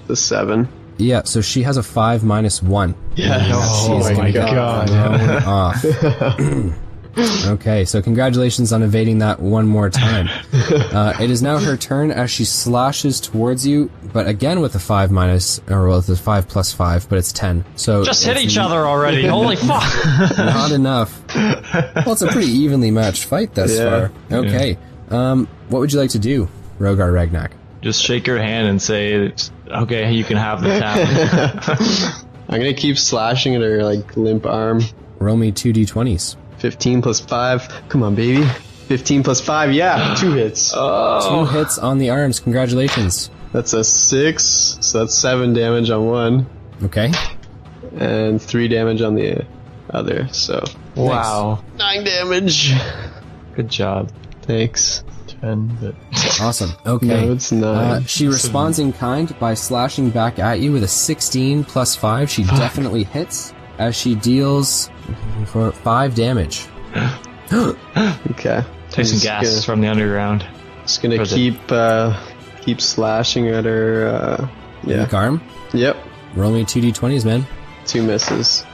The 7. Yeah, so she has a 5 minus 1. Yes. Oh my God. Off. Okay, so congratulations on evading that one more time. It is now her turn as she slashes towards you, but again with a 5 with a 5 plus 5, but it's 10. So just hit each other already. Holy fuck. Not enough. Well, it's a pretty evenly matched fight thus far. Okay. What would you like to do, Rogar Ragnak? Just shake her hand and say, okay, you can have the town. I'm gonna keep slashing at her like limp arm. Roll me 2d20s. 15 plus 5. Come on, baby. 15 plus 5. Yeah, 2 hits. 2 hits on the arms. Congratulations. That's a 6, so that's 7 damage on one, Okay. and 3 damage on the other. So Wow. 9 damage. Good job. Thanks. 10, but Awesome. Okay. No, it's 9. She responds in kind by slashing back at you with a 16 plus 5. She definitely hits as she deals for 5 damage. Okay. Tyson gasps from the underground. Just gonna keep slashing at her. Yeah. Weak arm. Yep. Roll me 2d20s, man. 2 misses.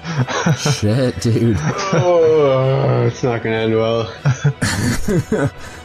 Shit, dude. Oh, it's not gonna end well.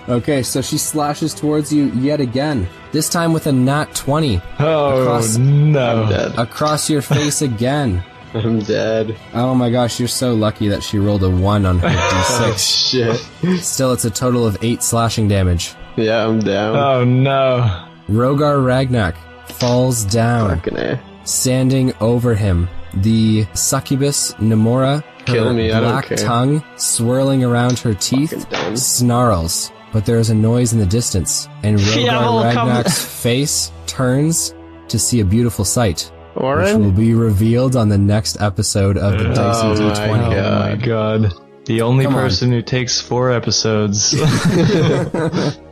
Okay, so she slashes towards you yet again. This time with a nat 20. Oh, I'm no. dead. Across your face again. I'm dead. Oh my gosh, you're so lucky that she rolled a 1 on her Oh, d6. shit. Still, it's a total of 8 slashing damage. Yeah, I'm down. Oh, no. Rogar Ragnak falls down. Fucking A. Standing over him, the succubus Nemora, Kill her me, I don't black care. tongue swirling around her teeth, Fucking done. snarls. But there is a noise in the distance, and Rogar Fievel, come- Ragnak's face turns to see a beautiful sight, which will Oren? be revealed on the next episode of the Dicey Oh my D20. God. Oh, my God. The only Come on. person who takes 4 episodes.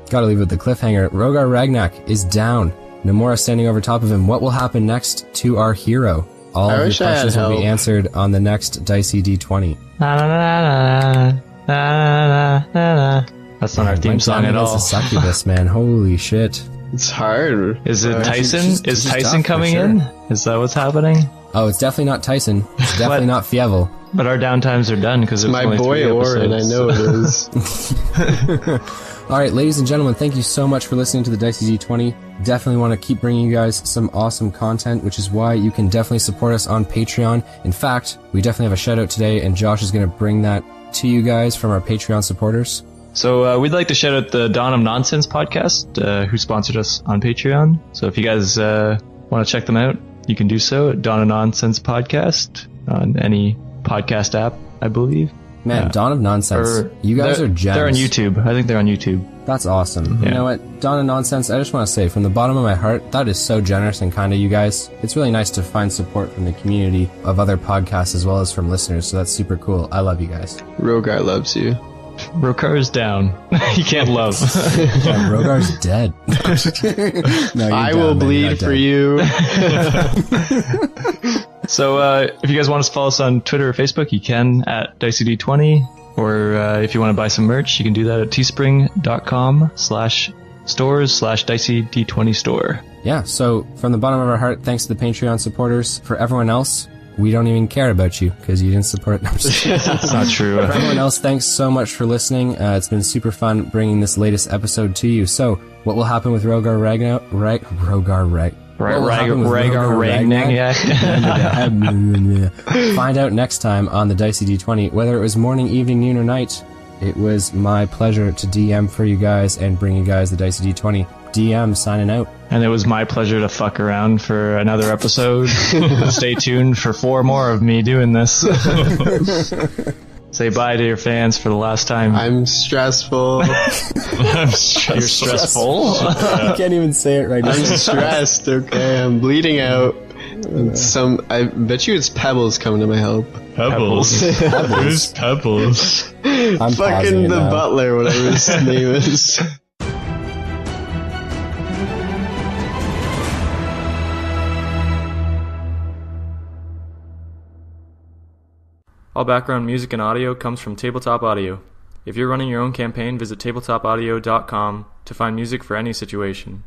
Gotta leave it with the cliffhanger. Rogar Ragnak is down. Nomura standing over top of him. What will happen next to our hero? All I of your wish I had questions will be help. answered on the next Dicey D20. Na, na, na, na, na, na, na. That's not our theme Went song down at against all. a succubus, man. Holy shit. It's hard. Is it Tyson? she's Is tough, Tyson for coming sure. in? Is that what's happening? Oh, it's definitely not Tyson. It's definitely not Fievel. But our downtimes are done because it's My only boy 3 Oren, I episodes. know it is. Alright, ladies and gentlemen, thank you so much for listening to the Dicey D20. Definitely want to keep bringing you guys some awesome content, which is why you can definitely support us on Patreon. In fact, we definitely have a shout out today, and Josh is going to bring that to you guys from our Patreon supporters. So we'd like to shout out the Dawn of Nonsense podcast, who sponsored us on Patreon. So if you guys want to check them out, you can do so at Dawn of Nonsense podcast on any podcast app, I believe. Man, Dawn of Nonsense. Or You guys they're- are gems. They're on YouTube. I think they're on YouTube. That's awesome. Yeah. You know what? Dawn of Nonsense, I just want to say from the bottom of my heart, that is so generous and kind of you guys. It's really nice to find support from the community of other podcasts as well as from listeners, so that's super cool. I love you guys. Rogar loves you. Rokar's down. He can't love. Yeah, Rogar's dead. No, you're I down, will man. You're bleed not for dead. you. So if you guys want to follow us on Twitter or Facebook, you can at Dicey D20. Or if you want to buy some merch, you can do that at teespring.com/stores/Dicey D20 store. Yeah, so from the bottom of our heart, thanks to the Patreon supporters. For everyone else, we don't even care about you because you didn't support. No, I'm just kidding. That's not true. For everyone else, thanks so much for listening. It's been super fun bringing this latest episode to you. So, what will happen with Rogar Ragnak? Rogar Ragnak. Find out next time on the Dicey D20. Whether it was morning, evening, noon, or night, it was my pleasure to DM for you guys and bring you guys the Dicey D20. DM signing out. And it was my pleasure to fuck around for another episode. Stay tuned for 4 more of me doing this. Say bye to your fans for the last time. I'm stressful. You're stressful? You can't even say it right now. I'm stressed, okay? I'm bleeding out. I bet you it's Pebbles coming to my help. Pebbles. Who's Pebbles? I'm pausing Fucking it the now. butler, whatever his name is. All background music and audio comes from Tabletop Audio. If you're running your own campaign, visit tabletopaudio.com to find music for any situation.